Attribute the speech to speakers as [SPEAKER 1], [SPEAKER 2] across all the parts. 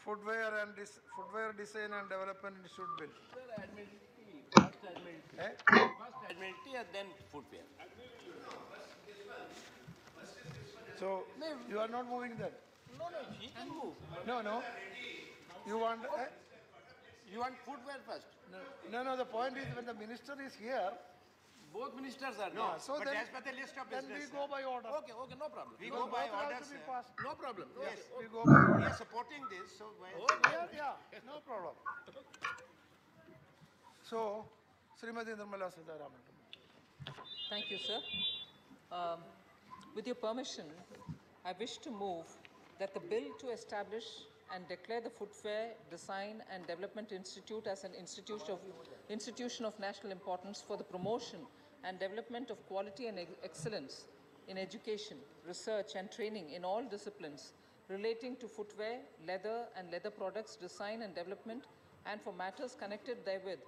[SPEAKER 1] Footwear Design and Development Institute Bill.
[SPEAKER 2] First admiralty and then footwear.
[SPEAKER 1] So you are not moving that?
[SPEAKER 2] No, he can move.
[SPEAKER 1] No. You want?
[SPEAKER 2] You want footwear first?
[SPEAKER 1] No. The point is when the minister is here.
[SPEAKER 2] Both ministers are there.
[SPEAKER 1] No, so
[SPEAKER 3] but
[SPEAKER 1] then,
[SPEAKER 3] as per the list of business.
[SPEAKER 1] Then we go by order.
[SPEAKER 2] Okay, no problem.
[SPEAKER 3] We go by orders.
[SPEAKER 2] No problem.
[SPEAKER 3] Yes,
[SPEAKER 1] we go by order.
[SPEAKER 3] We are supporting this, so
[SPEAKER 1] Yeah, no problem. So, Srimati Nirmala Sitharaman.
[SPEAKER 4] Thank you, sir. With your permission, I wish to move that the bill to establish and declare the Footwear Design and Development Institute as an institution of national importance for the promotion and development of quality and excellence in education, research and training in all disciplines relating to footwear, leather and leather products, design and development, and for matters connected therewith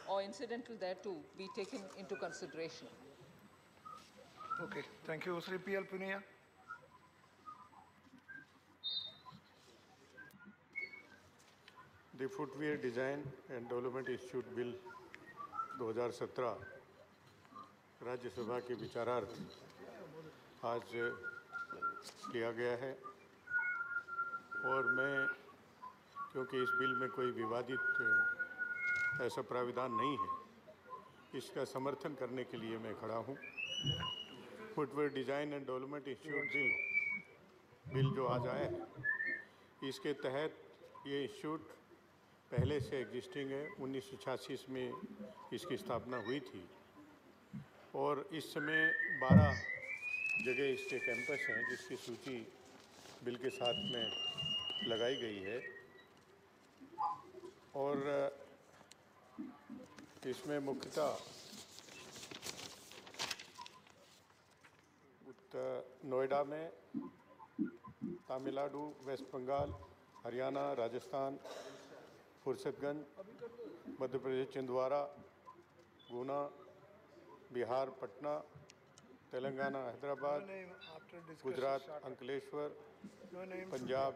[SPEAKER 4] or incidental thereto be taken into consideration.
[SPEAKER 1] Okay, thank you. Sri P.L. Punia.
[SPEAKER 5] The Footwear Design and Development Institute Bill 2017 राज्य सभा के विचारार्थ आज लिया गया है और मैं क्योंकि इस बिल में कोई विवादित ऐसा प्राविधान नहीं है, इसका समर्थन करने के लिए मैं खड़ा हूँ। Footwear design and development institute bill जो आज आया है, इसके तहत ये इंस्टीट्यूट पहले से एग्जिस्टिंग है। 1986 में इसकी स्थापना हुई थी और इस समय 12 जगह इसके कैंपस हैं जिसकी सूची बिल के साथ में लगाई गई है और इसमें मुख्यतः नोएडा में, तमिलनाडु, वेस्ट बंगाल, हरियाणा, राजस्थान, फुर्सतगंज, मध्य प्रदेश छिंदवाड़ा, गुना, बिहार पटना, तेलंगाना हैदराबाद, गुजरात अंकलेश्वर, पंजाब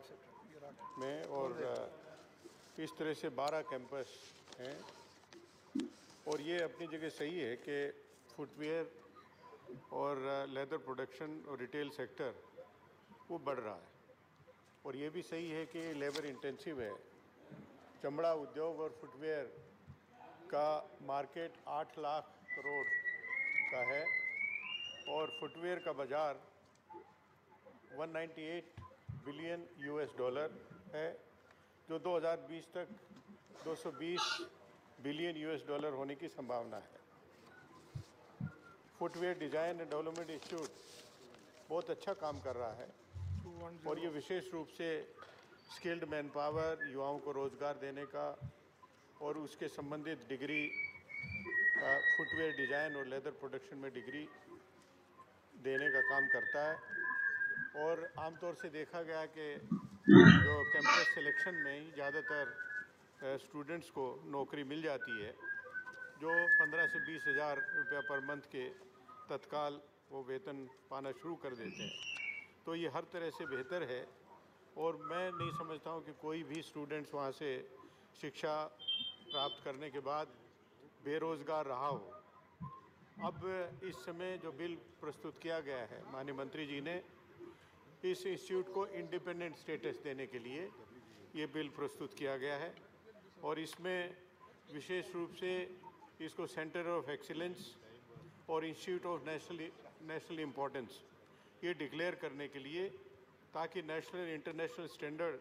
[SPEAKER 5] में और इस तरह से 12 कैंपस हैं और ये अपनी जगह सही है कि फुटवेयर और लेदर प्रोडक्शन और रिटेल सेक्टर वो बढ़ रहा है और ये भी सही है कि लेबर इंटेंसिव है। चमड़ा उद्योग और फुटवेयर का मार्केट 8 लाख करोड़ का है और फुटवेयर का बाज़ार 198 बिलियन US$ है, जो 2020 तक 220 बिलियन US$ होने की संभावना है। Footwear design and development institute बहुत अच्छा काम कर रहा है और ये विशेष रूप से स्किल्ड मैन पावर, युवाओं को रोज़गार देने का और उसके संबंधित डिग्री, फुटवेयर डिज़ाइन और लेदर प्रोडक्शन में डिग्री देने का काम करता है और आमतौर से देखा गया कि जो कैंपस सिलेक्शन में ही ज़्यादातर स्टूडेंट्स को नौकरी मिल जाती है, जो 15 से 20 हज़ार रुपया पर मंथ के तत्काल वो वेतन पाना शुरू कर देते हैं। तो ये हर तरह से बेहतर है और मैं नहीं समझता हूँ कि कोई भी स्टूडेंट्स वहाँ से शिक्षा प्राप्त करने के बाद बेरोज़गार रहा हो। अब इस समय जो बिल प्रस्तुत किया गया है, माननीय मंत्री जी ने इस इंस्टीट्यूट को इंडिपेंडेंट स्टेटस देने के लिए ये बिल प्रस्तुत किया गया है और इसमें विशेष रूप से इसको सेंटर ऑफ एक्सीलेंस और इंस्टीट्यूट ऑफ नेशनल इम्पोर्टेंस ये डिक्लेयर करने के लिए, ताकि national international standard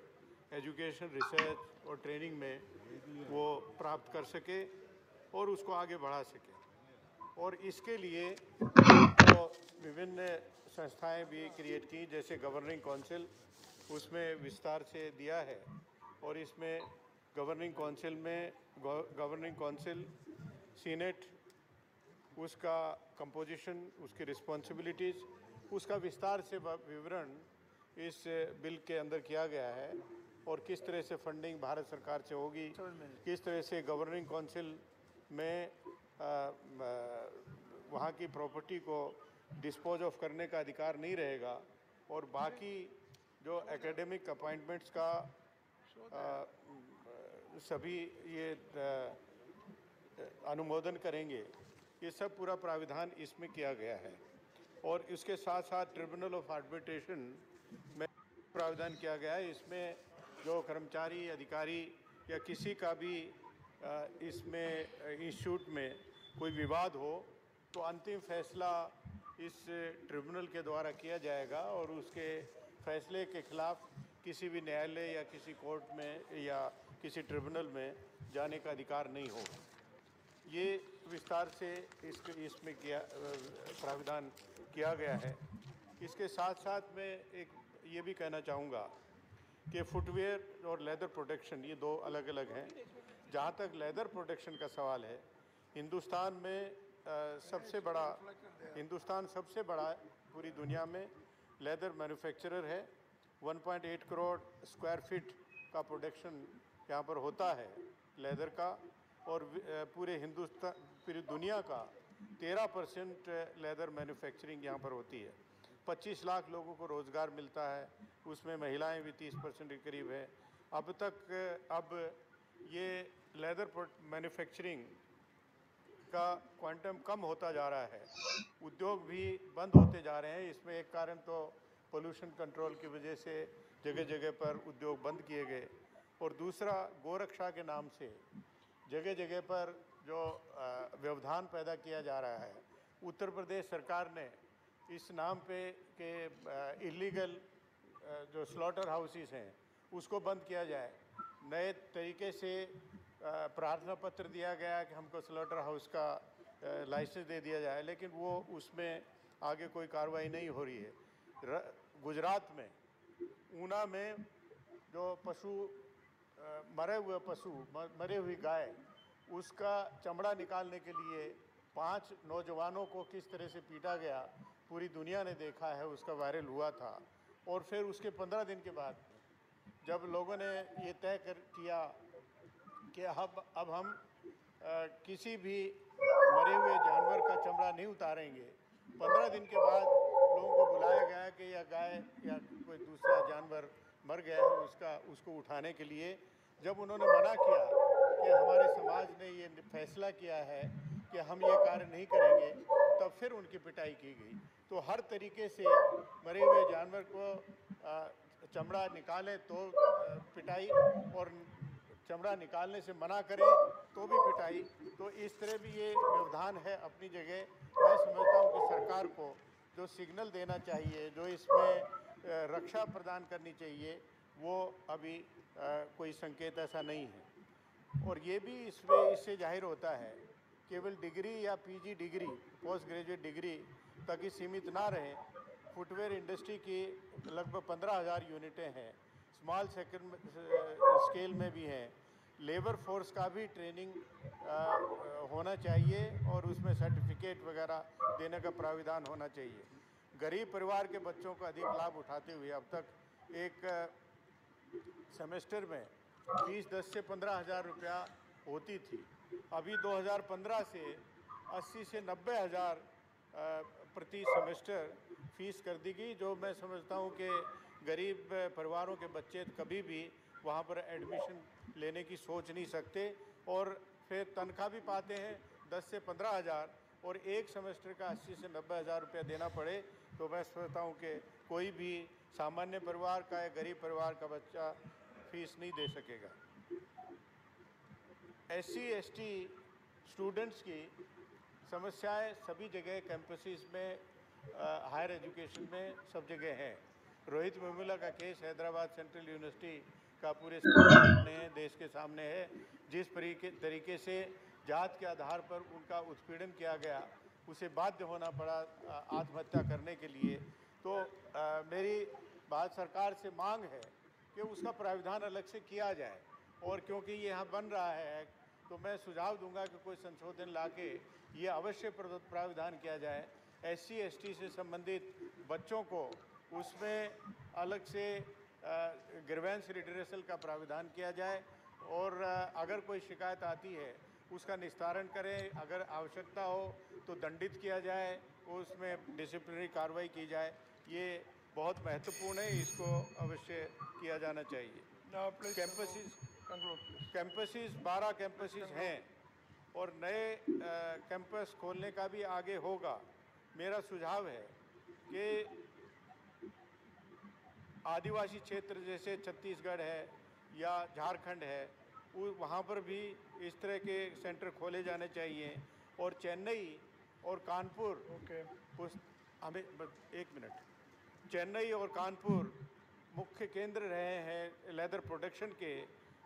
[SPEAKER 5] education, research और ट्रेनिंग में वो प्राप्त कर सके और उसको आगे बढ़ा सके। और इसके लिए तो विभिन्न संस्थाएं भी क्रिएट की, जैसे गवर्निंग काउंसिल, उसमें विस्तार से दिया है और इसमें गवर्निंग काउंसिल, सीनेट, उसका कंपोजिशन, उसकी रिस्पॉन्सिबिलिटीज़, उसका विस्तार से विवरण इस बिल के अंदर किया गया है और किस तरह से फंडिंग भारत सरकार से होगी, किस तरह से गवर्निंग काउंसिल में वहाँ की प्रॉपर्टी को डिस्पोज ऑफ करने का अधिकार नहीं रहेगा और बाकी जो एकेडमिक अपॉइंटमेंट्स का सभी ये अनुमोदन करेंगे। ये सब पूरा प्राविधान इसमें किया गया है और इसके साथ साथ ट्रिब्यूनल ऑफ आर्बिट्रेशन में प्राविधान किया गया है। इसमें जो कर्मचारी अधिकारी या किसी का भी इसमें इंस्टीट्यूट में कोई विवाद हो तो अंतिम फैसला इस ट्रिब्यूनल के द्वारा किया जाएगा और उसके फैसले के खिलाफ किसी भी न्यायालय या किसी कोर्ट में या किसी ट्रिब्यूनल में जाने का अधिकार नहीं होगा। ये विस्तार से इसमें प्राविधान किया गया है। इसके साथ साथ मैं एक ये भी कहना चाहूँगा कि फुटवेयर और लेदर प्रोटेक्शन ये दो अलग अलग हैं। जहाँ तक लेदर प्रोटेक्शन का सवाल है, हिंदुस्तान सबसे बड़ा पूरी दुनिया में लेदर मैन्युफैक्चरर है। 1.8 करोड़ स्क्वायर फीट का प्रोडक्शन यहाँ पर होता है लेदर का और पूरे दुनिया का 13% लेदर मैन्युफैक्चरिंग यहाँ पर होती है। 25 लाख लोगों को रोज़गार मिलता है, उसमें महिलाएं भी 30% के करीब है। अब ये लेदर मैन्युफैक्चरिंग का क्वांटम कम होता जा रहा है, उद्योग भी बंद होते जा रहे हैं। इसमें एक कारण तो पोल्यूशन कंट्रोल की वजह से जगह जगह पर उद्योग बंद किए गए और दूसरा गोरक्षा के नाम से जगह जगह पर जो व्यवधान पैदा किया जा रहा है। उत्तर प्रदेश सरकार ने इस नाम पे के इलीगल जो स्लॉटर हाउसेस हैं उसको बंद किया जाए। नए तरीके से प्रार्थना पत्र दिया गया कि हमको स्लॉटर हाउस का लाइसेंस दे दिया जाए, लेकिन वो उसमें आगे कोई कार्रवाई नहीं हो रही है। गुजरात में ऊना में जो मरे हुई गाय, उसका चमड़ा निकालने के लिए 5 नौजवानों को किस तरह से पीटा गया पूरी दुनिया ने देखा है, उसका वायरल हुआ था। और फिर उसके 15 दिन के बाद जब लोगों ने ये तय किया कि अब हम किसी भी मरे हुए जानवर का चमड़ा नहीं उतारेंगे, 15 दिन के बाद लोगों को बुलाया गया कि यह गाय या कोई दूसरा जानवर मर गया है उसको उठाने के लिए। जब उन्होंने मना किया कि हमारे समाज ने ये फैसला किया है कि हम ये कार्य नहीं करेंगे, तब फिर उनकी पिटाई की गई। तो हर तरीके से मरे हुए जानवर को चमड़ा निकालें तो पिटाई और चमड़ा निकालने से मना करें तो भी पिटाई। तो इस तरह भी ये व्यवधान है अपनी जगह। मैं समझता हूँ कि सरकार को जो सिग्नल देना चाहिए, जो इसमें रक्षा प्रदान करनी चाहिए, वो अभी कोई संकेत ऐसा नहीं है। और ये भी इससे जाहिर होता है केवल डिग्री या PG degree, post graduate degree तक ही सीमित ना रहे। फुटवेयर इंडस्ट्री की लगभग 15,000 यूनिटें हैं, स्मॉल स्केल में भी हैं। लेबर फोर्स का भी ट्रेनिंग होना चाहिए और उसमें सर्टिफिकेट वगैरह देने का प्राविधान होना चाहिए। गरीब परिवार के बच्चों का अधिक लाभ उठाते हुए अब तक एक सेमेस्टर में फीस 10 से 15,000 रुपया होती थी। अभी 2015 से 80 से 90,000 प्रति सेमेस्टर फीस कर दी गई, जो मैं समझता हूँ कि गरीब परिवारों के बच्चे कभी भी वहाँ पर एडमिशन लेने की सोच नहीं सकते और फिर तनख्वाह भी पाते हैं 10 से 15,000 और एक सेमेस्टर का 80 से 90,000 रुपया देना पड़े, तो मैं समझता हूँ कि कोई भी सामान्य परिवार का या गरीब परिवार का बच्चा फीस नहीं दे सकेगा। SC/ST स्टूडेंट्स की समस्याएं सभी जगह कैंपसेस में, हायर एजुकेशन में सब जगह है। रोहित वेमुला का केस हैदराबाद सेंट्रल यूनिवर्सिटी का पूरे देश के सामने है। जिस तरीके से जात के आधार पर उनका उत्पीड़न किया गया, उसे बाध्य होना पड़ा आत्महत्या करने के लिए। तो मेरी भारत सरकार से मांग है कि उसका प्राविधान अलग से किया जाए और क्योंकि ये यहाँ बन रहा है तो मैं सुझाव दूंगा कि कोई संशोधन लाके ये अवश्य प्राविधान किया जाए। SC/ST से संबंधित बच्चों को उसमें अलग से ग्रीवेंस रिड्रेसल का प्राविधान किया जाए और अगर कोई शिकायत आती है उसका निस्तारण करें, अगर आवश्यकता हो तो दंडित किया जाए, उसमें डिसिप्लिनरी कार्रवाई की जाए। ये बहुत महत्वपूर्ण है, इसको अवश्य किया जाना चाहिए।
[SPEAKER 1] Now please
[SPEAKER 5] campuses
[SPEAKER 1] conclude, please.
[SPEAKER 5] Campuses 12 campuses हैं और नए कैंपस खोलने का भी आगे होगा। मेरा सुझाव है कि आदिवासी क्षेत्र जैसे छत्तीसगढ़ है या झारखंड है, वहाँ पर भी इस तरह के सेंटर खोले जाने चाहिए। और चेन्नई और कानपुर
[SPEAKER 1] Okay.
[SPEAKER 5] हमें एक मिनट, चेन्नई और कानपुर मुख्य केंद्र रहे हैं लेदर प्रोडक्शन के,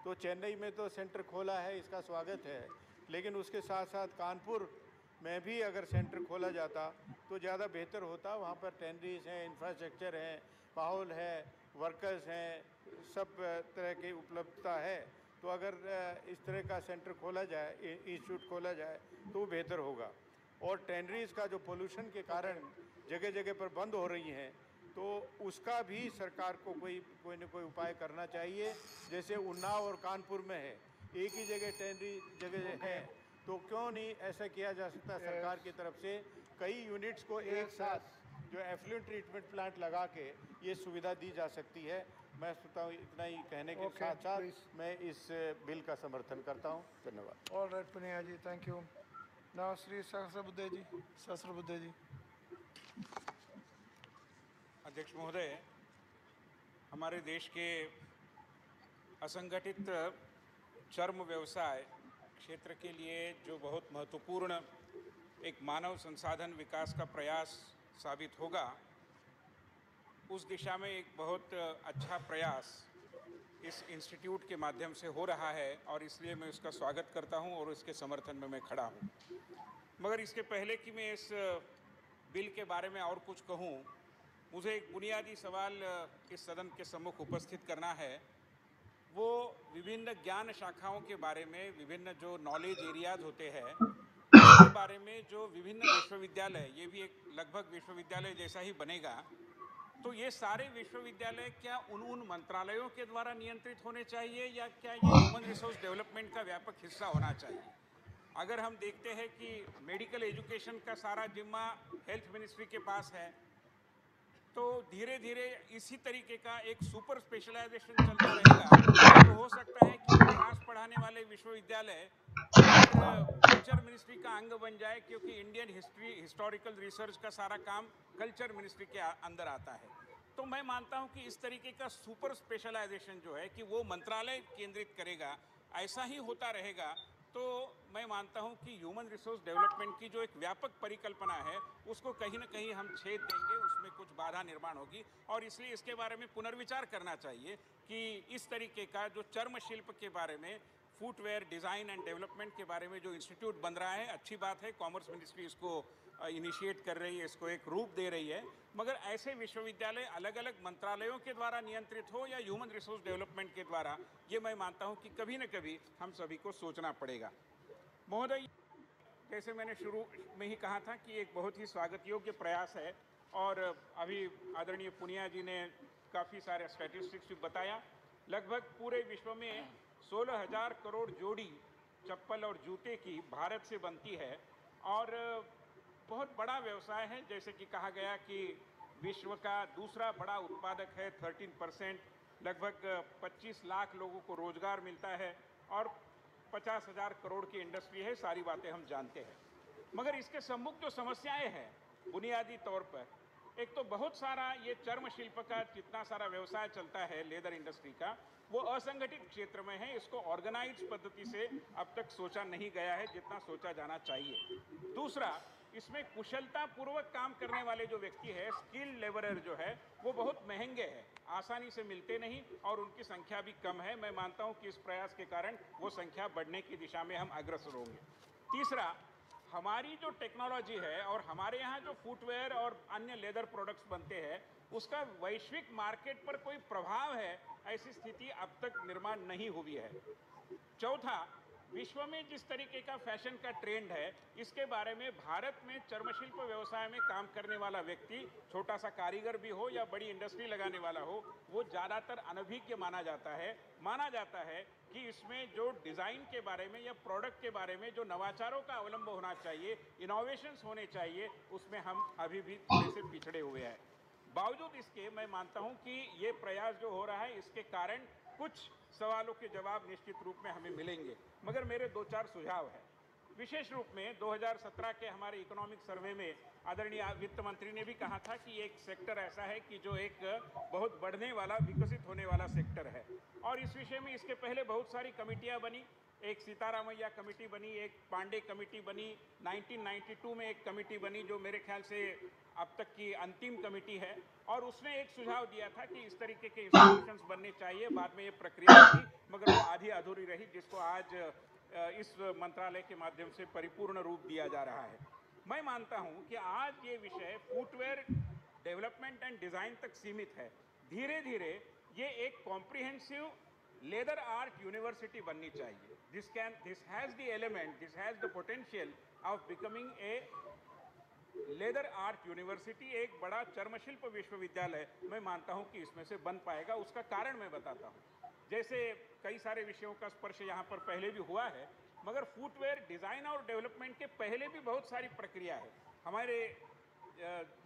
[SPEAKER 5] तो चेन्नई में तो सेंटर खोला है, इसका स्वागत है, लेकिन उसके साथ साथ कानपुर में भी अगर सेंटर खोला जाता तो ज़्यादा बेहतर होता। वहाँ पर टैनरीज हैं, इंफ्रास्ट्रक्चर हैं, माहौल है, वर्कर्स हैं, सब तरह की उपलब्धता है। तो अगर इस तरह का सेंटर खोला जाए, इंस्टीट्यूट खोला जाए तो वो बेहतर होगा। और टैनरीज का जो पोल्यूशन के कारण जगह जगह पर बंद हो रही हैं, तो उसका भी सरकार को कोई न कोई उपाय करना चाहिए। जैसे उन्नाव और कानपुर में है, एक ही जगह टैनरी जगह है, तो क्यों नहीं ऐसा किया जा सकता सरकार की तरफ से कई यूनिट्स को एक साथ जो एफ्लुएंट ट्रीटमेंट प्लांट लगा के ये सुविधा दी जा सकती है। मैं सोचता हूँ इतना ही कहने के साथ साथ मैं इस बिल का समर्थन करता हूँ। धन्यवाद।
[SPEAKER 1] All right, Punia ji, thank you. Now Shri Sahasrabudhe ji, Sahasrabudhe ji.
[SPEAKER 6] अध्यक्ष महोदय, हमारे देश के असंगठित चर्म व्यवसाय क्षेत्र के लिए जो बहुत महत्वपूर्ण एक मानव संसाधन विकास का प्रयास साबित होगा, उस दिशा में एक बहुत अच्छा प्रयास इस इंस्टीट्यूट के माध्यम से हो रहा है और इसलिए मैं उसका स्वागत करता हूं और उसके समर्थन में मैं खड़ा हूं। मगर इसके पहले कि मैं इस बिल के बारे में और कुछ कहूं, मुझे एक बुनियादी सवाल इस सदन के सम्मुख उपस्थित करना है। वो विभिन्न ज्ञान शाखाओं के बारे में, विभिन्न जो नॉलेज एरियाज होते हैं उसके बारे में जो विभिन्न विश्वविद्यालय, ये भी एक लगभग विश्वविद्यालय जैसा ही बनेगा, तो ये सारे विश्वविद्यालय क्या उन मंत्रालयों के द्वारा नियंत्रित होने चाहिए या क्या ये ह्यूमन रिसोर्स डेवलपमेंट का व्यापक हिस्सा होना चाहिए? अगर हम देखते हैं कि मेडिकल एजुकेशन का सारा जिम्मा हेल्थ मिनिस्ट्री के पास है, तो धीरे धीरे इसी तरीके का एक सुपर स्पेशलाइजेशन चलता रहेगा तो हो सकता है कि इतिहास पढ़ाने वाले विश्वविद्यालय कल्चर मिनिस्ट्री का अंग बन जाए, क्योंकि इंडियन हिस्टोरिकल रिसर्च का सारा काम कल्चर मिनिस्ट्री के अंदर आता है। तो मैं मानता हूं कि इस तरीके का सुपर स्पेशलाइजेशन जो है कि वो मंत्रालय केंद्रित करेगा, ऐसा ही होता रहेगा तो मैं मानता हूं कि ह्यूमन रिसोर्स डेवलपमेंट की जो एक व्यापक परिकल्पना है उसको कहीं ना कहीं हम छेद देंगे, उसमें कुछ बाधा निर्माण होगी। और इसलिए इसके बारे में पुनर्विचार करना चाहिए कि इस तरीके का जो चर्म शिल्प के बारे में, फुटवेयर डिज़ाइन एंड डेवलपमेंट के बारे में जो इंस्टीट्यूट बन रहा है, अच्छी बात है, कॉमर्स मिनिस्ट्री इसको इनिशिएट कर रही है, इसको एक रूप दे रही है। मगर ऐसे विश्वविद्यालय अलग अलग मंत्रालयों के द्वारा नियंत्रित हो या ह्यूमन रिसोर्स डेवलपमेंट के द्वारा, ये मैं मानता हूं कि कभी न कभी हम सभी को सोचना पड़ेगा। महोदय, जैसे मैंने शुरू में ही कहा था कि एक बहुत ही स्वागत योग्य प्रयास है और अभी आदरणीय पुनिया जी ने काफ़ी सारे स्टैटिस्टिक्स भी बताया। लगभग पूरे विश्व में 16,000 करोड़ जोड़ी चप्पल और जूते की भारत से बनती है और बहुत बड़ा व्यवसाय है। जैसे कि कहा गया कि विश्व का दूसरा बड़ा उत्पादक है, 13%, लगभग 25 लाख लोगों को रोजगार मिलता है और 50,000 करोड़ की इंडस्ट्री है। सारी बातें हम जानते हैं, मगर इसके सम्मुख जो समस्याएं हैं बुनियादी तौर पर, एक तो बहुत सारा ये चर्म शिल्प का जितना सारा व्यवसाय चलता है लेदर इंडस्ट्री का, वो असंगठित क्षेत्र में है। इसको ऑर्गेनाइज्ड पद्धति से अब तक सोचा नहीं गया है जितना सोचा जाना चाहिए। दूसरा, इसमें कुशलता पूर्वक काम करने वाले जो व्यक्ति है, स्किल्ड लेबरर जो है, वो बहुत महंगे हैं, आसानी से मिलते नहीं और उनकी संख्या भी कम है। मैं मानता हूं कि इस प्रयास के कारण वो संख्या बढ़ने की दिशा में हम अग्रसर होंगे। तीसरा, हमारी जो टेक्नोलॉजी है और हमारे यहाँ जो फुटवेयर और अन्य लेदर प्रोडक्ट्स बनते हैं, उसका वैश्विक मार्केट पर कोई प्रभाव है, ऐसी स्थिति अब तक निर्माण नहीं हुई है। चौथा, विश्व में जिस तरीके का फैशन का ट्रेंड है, इसके बारे में भारत में चर्मशिल्प व्यवसाय में काम करने वाला व्यक्ति, छोटा सा कारीगर भी हो या बड़ी इंडस्ट्री लगाने वाला हो, वो ज़्यादातर अनभिज्ञ माना जाता है। माना जाता है कि इसमें जो डिज़ाइन के बारे में या प्रोडक्ट के बारे में जो नवाचारों का अवलंब होना चाहिए, इनोवेशंस होने चाहिए, उसमें हम अभी भी थोड़े से पिछड़े हुए हैं। बावजूद इसके मैं मानता हूं कि ये प्रयास जो हो रहा है, इसके कारण कुछ सवालों के जवाब निश्चित रूप में हमें मिलेंगे, मगर मेरे 2-4 सुझाव हैं। विशेष रूप में 2017 के हमारे इकोनॉमिक सर्वे में आदरणीय वित्त मंत्री ने भी कहा था कि एक सेक्टर ऐसा है कि जो एक बहुत बढ़ने वाला, विकसित होने वाला सेक्टर है, और इस विषय में इसके पहले बहुत सारी कमेटियां बनी। एक सीतारामैया कमेटी बनी, एक पांडे कमेटी बनी, 1992 में एक कमेटी बनी जो मेरे ख्याल से अब तक की अंतिम कमेटी है, और उसने एक सुझाव दिया था कि इस तरीके के इंस्टीट्यूशंस बनने चाहिए। बाद में ये प्रक्रिया हुई, मगर वो आधी अधूरी रही, जिसको आज इस मंत्रालय के माध्यम से परिपूर्ण रूप दिया जा रहा है। मैं मानता हूं कि आज ये विषय फुटवेयर डेवलपमेंट एंड डिजाइन तक सीमित है। धीरे धीरे ये एक कॉम्प्रिहेंसिव लेदर आर्ट यूनिवर्सिटी बननी चाहिए। This has the element, this has the potential of becoming a leather art university, एक बड़ा चर्मशिल्प विश्वविद्यालय मैं मानता हूं कि इसमें से बन पाएगा। उसका कारण मैं बताता हूं। जैसे कई सारे विषयों का स्पर्श यहाँ पर पहले भी हुआ है, मगर फुटवेयर डिजाइन और डेवलपमेंट के पहले भी बहुत सारी प्रक्रिया है। हमारे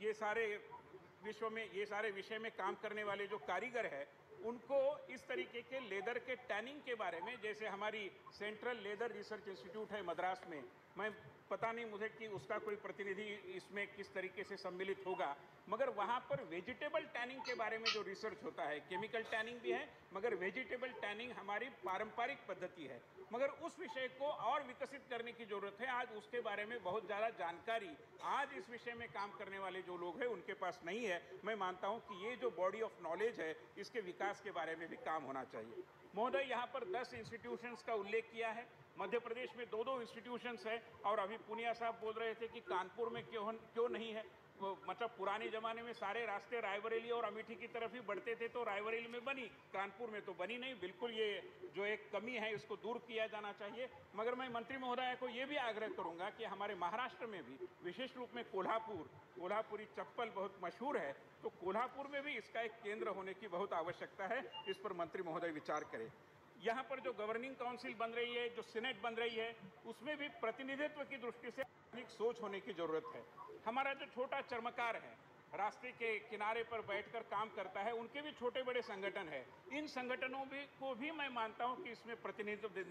[SPEAKER 6] ये सारे विषय में काम करने वाले जो कारीगर है, उनको इस तरीके के लेदर के टैनिंग के बारे में, जैसे हमारी सेंट्रल लेदर रिसर्च इंस्टीट्यूट है मद्रास में, मैं पता नहीं मुझे कि उसका कोई प्रतिनिधि इसमें किस तरीके से सम्मिलित होगा, मगर वहाँ पर वेजिटेबल टैनिंग के बारे में जो रिसर्च होता है, केमिकल टैनिंग भी है, मगर वेजिटेबल टैनिंग हमारी पारंपरिक पद्धति है, मगर उस विषय को और विकसित करने की जरूरत है। आज उसके बारे में बहुत ज़्यादा जानकारी आज इस विषय में काम करने वाले जो लोग हैं उनके पास नहीं है। मैं मानता हूँ कि ये जो बॉडी ऑफ नॉलेज है, इसके विकास के बारे में भी काम होना चाहिए। महोदय, यहाँ पर 10 इंस्टीट्यूशंस का उल्लेख किया है। मध्य प्रदेश में 2-2 इंस्टीट्यूशंस है, और अभी पुनिया साहब बोल रहे थे कि कानपुर में क्यों नहीं है। मतलब पुराने ज़माने में सारे रास्ते रायबरेली और अमेठी की तरफ ही बढ़ते थे, तो रायबरेली में बनी, कानपुर में तो बनी नहीं। बिल्कुल ये जो एक कमी है इसको दूर किया जाना चाहिए। मगर मैं मंत्री महोदय को ये भी आग्रह करूँगा कि हमारे महाराष्ट्र में भी, विशेष रूप में कोल्हापुरी चप्पल बहुत मशहूर है, तो कोल्हापुर में भी इसका एक केंद्र होने की बहुत आवश्यकता है। इस पर मंत्री महोदय विचार करें। यहाँ पर जो गवर्निंग काउंसिल बन रही है, जो सीनेट बन रही है, उसमें भी प्रतिनिधित्व की दृष्टि से एक सोच होने की जरूरत है। हमारा जो छोटा चर्मकार है, रास्ते के किनारे पर बैठकर काम करता है, उनके भी छोटे बड़े संगठन है। इन संगठनों को भी मैं मानता हूं कि इसमें प्रतिनिधित्व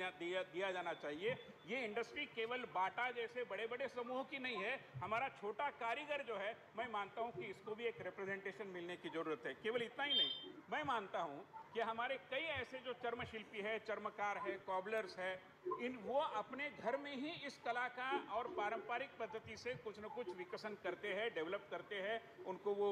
[SPEAKER 6] दिया जाना चाहिए। ये इंडस्ट्री केवल बाटा जैसे बड़े बड़े समूहों की नहीं है। हमारा छोटा कारीगर जो है, मैं मानता हूं कि इसको भी एक रिप्रेजेंटेशन मिलने की जरूरत है। केवल इतना ही नहीं, मैं मानता हूं कि हमारे कई ऐसे जो चर्मशिल्पी है, चर्मकार है, कॉबलर्स है, वो अपने घर में ही इस कला का और पारंपरिक पद्धति से कुछ न कुछ विकसन करते हैं, डेवलप करते हैं। उनको वो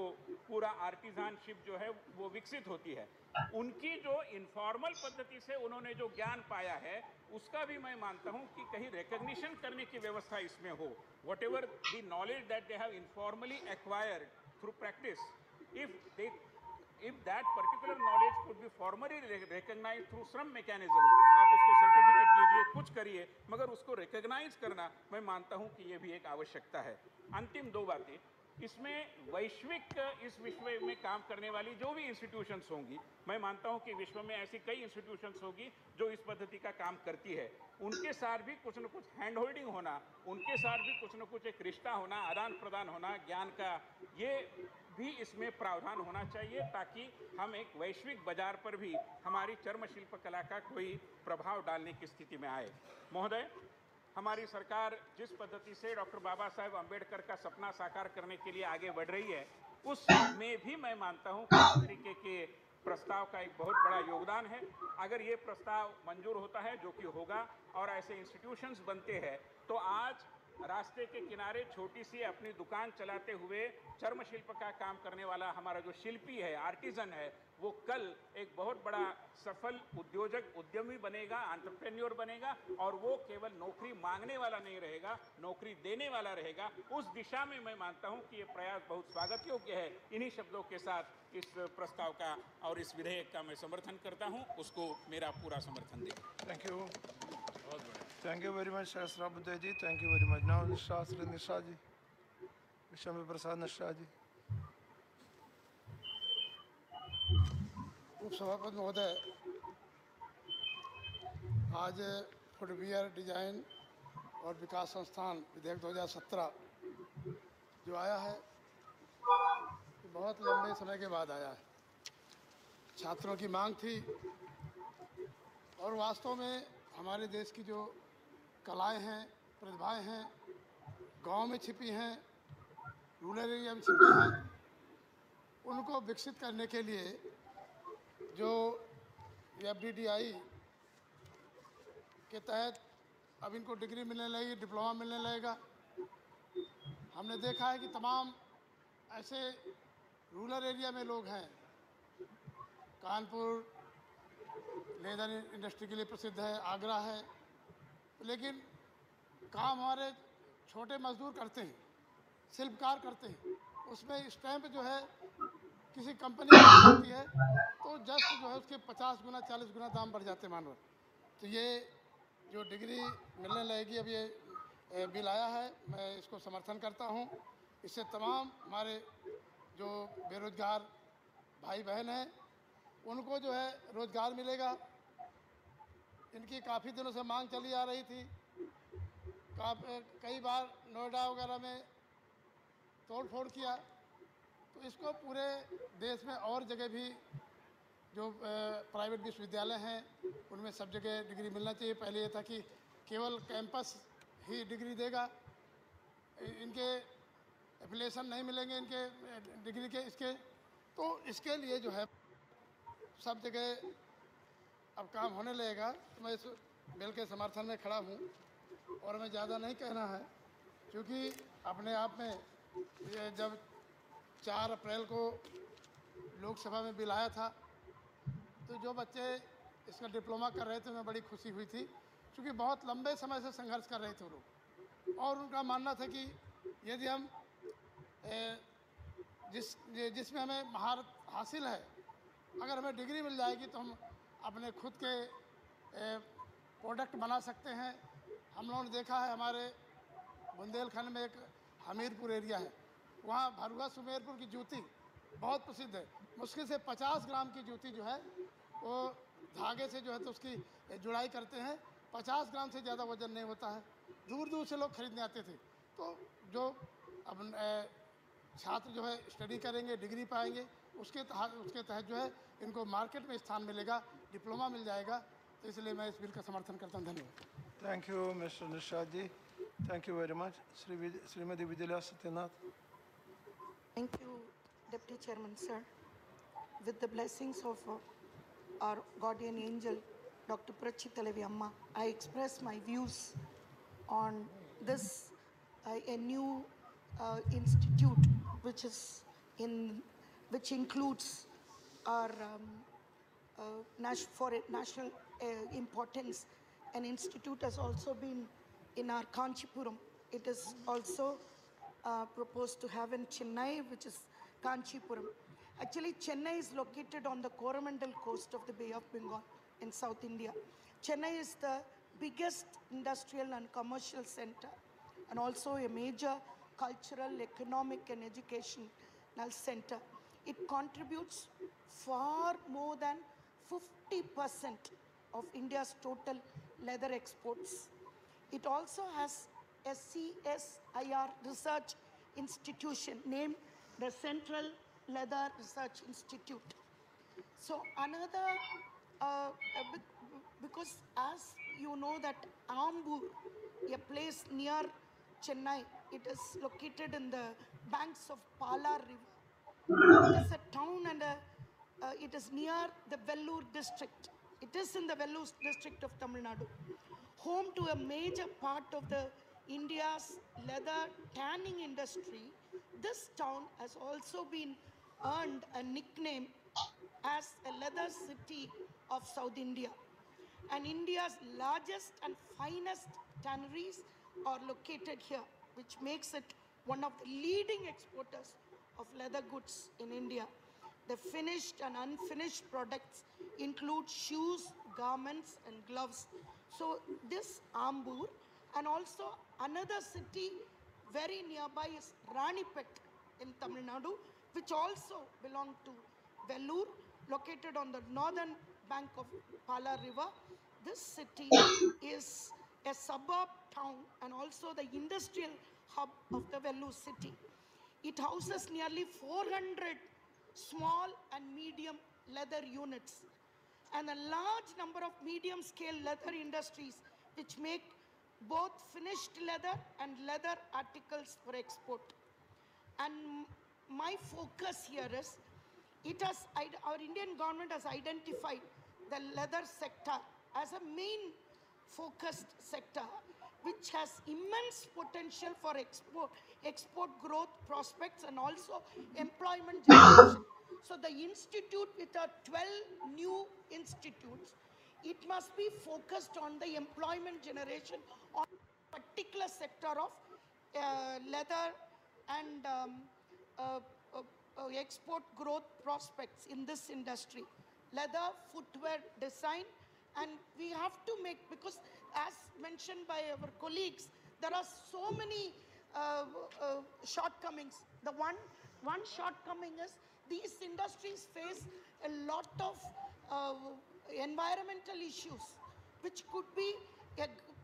[SPEAKER 6] पूरा आर्टिजानशिप जो है वो विकसित होती है। उनकी जो इनफॉर्मल पद्धति से उन्होंने जो ज्ञान पाया है, उसका भी मैं मानता हूं कि कहीं रिकॉग्निशन करने की व्यवस्था इसमें हो। What ever the knowledge that they have informally acquired through practice, if that particular knowledge could be formally recognized through some mechanism, आप उसको सर्टिफिकेट दीजिए, कुछ करिए, मगर उसको रिकॉग्नाइज करना मैं मानता हूं कि ये भी एक आवश्यकता है। अंतिम 2 बातें, इसमें वैश्विक इस विश्व में काम करने वाली जो भी इंस्टीट्यूशंस होंगी, मैं मानता हूं कि विश्व में ऐसी कई इंस्टीट्यूशंस होगी जो इस पद्धति का काम करती है। उनके साथ भी कुछ न कुछ हैंड होल्डिंग होना, उनके साथ भी कुछ न कुछ एक रिश्ता होना, आदान प्रदान होना ज्ञान का, ये भी इसमें प्रावधान होना चाहिए, ताकि हम एक वैश्विक बाजार पर भी हमारी चर्म शिल्प कला का कोई प्रभाव डालने की स्थिति में आए। महोदय, हमारी सरकार जिस पद्धति से डॉक्टर बाबा साहेब अम्बेडकर का सपना साकार करने के लिए आगे बढ़ रही है, उसमें भी मैं मानता हूं कि इस तरीके के प्रस्ताव का एक बहुत बड़ा योगदान है। अगर ये प्रस्ताव मंजूर होता है, जो कि होगा, और ऐसे इंस्टीट्यूशंस बनते हैं, तो आज रास्ते के किनारे छोटी सी अपनी दुकान चलाते हुए चर्म शिल्प का काम करने वाला हमारा जो शिल्पी है, आर्टिजन है, वो कल एक बहुत बड़ा सफल उद्योजक, उद्यमी बनेगा, एंटरप्रेन्योर बनेगा, और वो केवल नौकरी मांगने वाला नहीं रहेगा, नौकरी देने वाला रहेगा। उस दिशा में मैं मानता हूं कि ये प्रयास बहुत स्वागत योग्य है। इन्हीं शब्दों के साथ इस प्रस्ताव का और इस विधेयक का मैं समर्थन करता हूं, उसको मेरा पूरा समर्थन दें।
[SPEAKER 1] Thank you, thank you very much Sahasrabuddhe ji, thank you very much. Now Shastri Nisha ji, Vishwa Prasad निशा जी।
[SPEAKER 7] उपसभापति महोदय, आज फुटवियर डिजाइन और विकास संस्थान विधेयक 2017 जो आया है, बहुत लंबे समय के बाद आया है। छात्रों की मांग थी और वास्तव में हमारे देश की जो कलाएं हैं, प्रतिभाएं हैं, गांव में छिपी हैं, रूरल एरिया में छिपी हैं, उनको विकसित करने के लिए जो FDDI के तहत अब इनको डिग्री मिलने लगेगी, डिप्लोमा मिलने लगेगा। हमने देखा है कि तमाम ऐसे रूरल एरिया में लोग हैं, कानपुर लेदर इंडस्ट्री के लिए प्रसिद्ध है, आगरा है, लेकिन काम हमारे छोटे मजदूर करते हैं, शिल्पकार करते हैं, उसमें स्टैम्प जो है किसी कंपनी में होती है तो जस्ट जो है उसके 50 गुना 40 गुना दाम बढ़ जाते हैं मानव। तो ये जो डिग्री मिलने लगेगी, अब ये बिल आया है, मैं इसको समर्थन करता हूँ। इससे तमाम हमारे जो बेरोजगार भाई बहन हैं उनको जो है रोजगार मिलेगा। इनकी काफ़ी दिनों से मांग चली आ रही थी, कई बार नोएडा वगैरह में तोड़ फोड़ किया, तो इसको पूरे देश में और जगह भी जो प्राइवेट विश्वविद्यालय हैं उनमें सब जगह डिग्री मिलना चाहिए। पहले ये था कि केवल कैंपस ही डिग्री देगा, इनके एफिलिएशन नहीं मिलेंगे इनके डिग्री के इसके, तो इसके लिए जो है सब जगह अब काम होने लगेगा। तो मैं इस बिल के समर्थन में खड़ा हूँ और हमें ज़्यादा नहीं कहना है, क्योंकि अपने आप में ये जब 4 अप्रैल को लोकसभा में बिल आया था तो जो बच्चे इसका डिप्लोमा कर रहे थे उन्हें बड़ी खुशी हुई थी, क्योंकि बहुत लंबे समय से संघर्ष कर रहे थे लोग, और उनका मानना था कि यदि हम जिसमें हमें महारत हासिल है, अगर हमें डिग्री मिल जाएगी तो हम अपने खुद के प्रोडक्ट बना सकते हैं। हम लोगों ने देखा है हमारे बुंदेलखंड में एक हमीरपुर एरिया है, वहाँ भरुआ सुमेरपुर की जूती बहुत प्रसिद्ध है। मुश्किल से 50 ग्राम की जूती जो है वो धागे से जो है तो उसकी जुड़ाई करते हैं, 50 ग्राम से ज़्यादा वजन नहीं होता है। दूर दूर से लोग खरीदने आते थे। तो जो अब छात्र जो है स्टडी करेंगे, डिग्री पाएंगे, उसके तहत जो है इनको मार्केट में स्थान मिलेगा, डिप्लोमा मिल जाएगा। तो इसलिए मैं इस बिल का समर्थन करता हूँ। धन्यवाद।
[SPEAKER 1] Thank you mister Nishad ji, thank you very much. Shrimati Vijaya Satyanath.
[SPEAKER 8] Thank you, Deputy Chairman, sir. With the blessings of our guardian angel, Dr. Prachitalavi Amma, I express my views on this a new institute which includes our for national importance. An institute has also been in our Kanchipuram. It is also proposed to have in Chennai, which is Kanchipuram. Actually, Chennai is located on the Coromandel coast of the Bay of Bengal in South India. Chennai is the biggest industrial and commercial center, and also a major cultural, economic, and educational center. It contributes far more than 50% of India's total leather exports. It also has a CSIR research institution named the Central Leather Research Institute. So another, because as you know that Ambur, a place near Chennai, it is located in the banks of Palar River. It is a town and it is near the Vellore district. It is in the Vellore district of Tamil Nadu, home to a major part of the India's leather tanning industry. This town has also been earned a nickname as a leather city of South India. And India's largest and finest tanneries are located here, which makes it one of the leading exporters of leather goods in India. The finished and unfinished products include shoes, garments, and gloves. So this Ambur, and also another city very nearby is Ranipet in Tamil Nadu, which also belongs to Vellore, located on the northern bank of Pala River. This city is a suburb town and also the industrial hub of the Vellore city. It houses nearly 400 small and medium leather units. and a large number of medium-scale leather industries which make both finished leather and leather articles for export. And my focus here is, our Indian government has identified the leather sector as a main focused sector which has immense potential for export growth prospects and also employment generation. So the institute, with our 12 new institutes, it must be focused on the employment generation on a particular sector of leather and export growth prospects in this industry. Leather, footwear, design, and we have to make, because as mentioned by our colleagues, there are so many shortcomings. The one shortcoming is these industries face a lot of environmental issues, which could be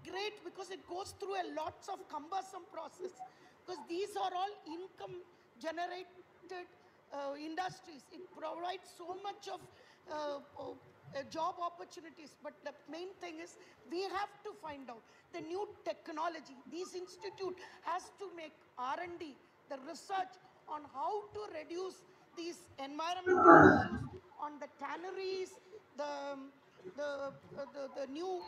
[SPEAKER 8] great because it goes through a lots of cumbersome process, because these are all income generated industries. It provides so much of job opportunities, but the main thing is we have to find out the new technology. This institute has to make R&D, the research on how to reduce these environmental issues on the tanneries, the new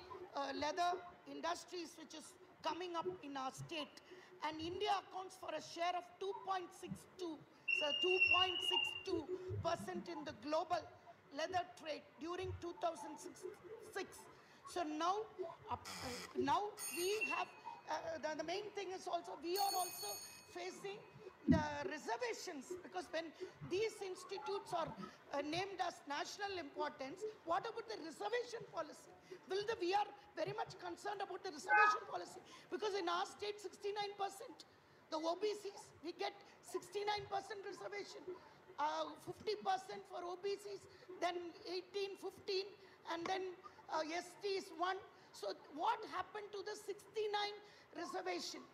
[SPEAKER 8] leather industries which is coming up in our state. And India accounts for a share of 2.62% in the global leather trade during 2006. So now we have, the main thing is also, we are also facing the reservations, because when these institutes are named as national importance, what about the reservation policy? We are very much concerned about the reservation policy, because in our state 69%, the OBCs, we get 69% reservation, 50% for OBCs, then 18, 15, and then ST is 1. So what happened to the 69% reservation?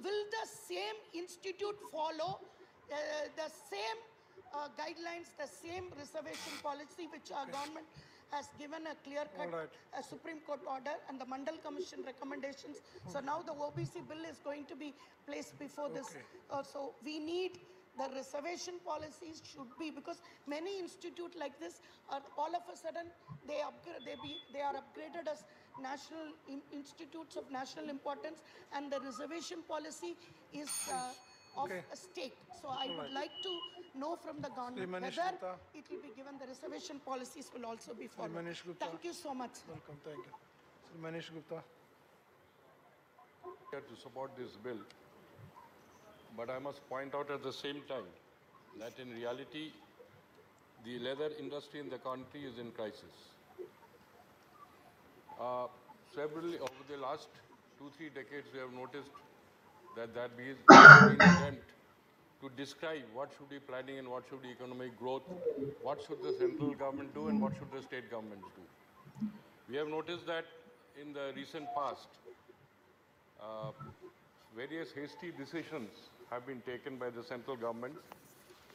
[SPEAKER 8] Will the same institute follow the same guidelines, the same reservation policy which our government has given a clear-cut Supreme Court order and the Mandal Commission recommendations? So now the OBC bill is going to be placed before this. So we need the reservation policies should be, because many institutes like this are all of a sudden they are upgraded as national institutes of national importance, and the reservation policy is of a state. So I would like to know from the government whether it will be given the reservation policies will also be followed. Thank you so much.
[SPEAKER 1] Welcome, thank you. Sri Manish Gupta.
[SPEAKER 9] To support this bill, but I must point out at the same time that in reality, the leather industry in the country is in crisis. Several over the last 2-3 decades, we have noticed that there has been an attempt to describe what should be planning and what should be economic growth, what should the central government do and what should the state governments do. We have noticed that in the recent past, various hasty decisions have been taken by the central government,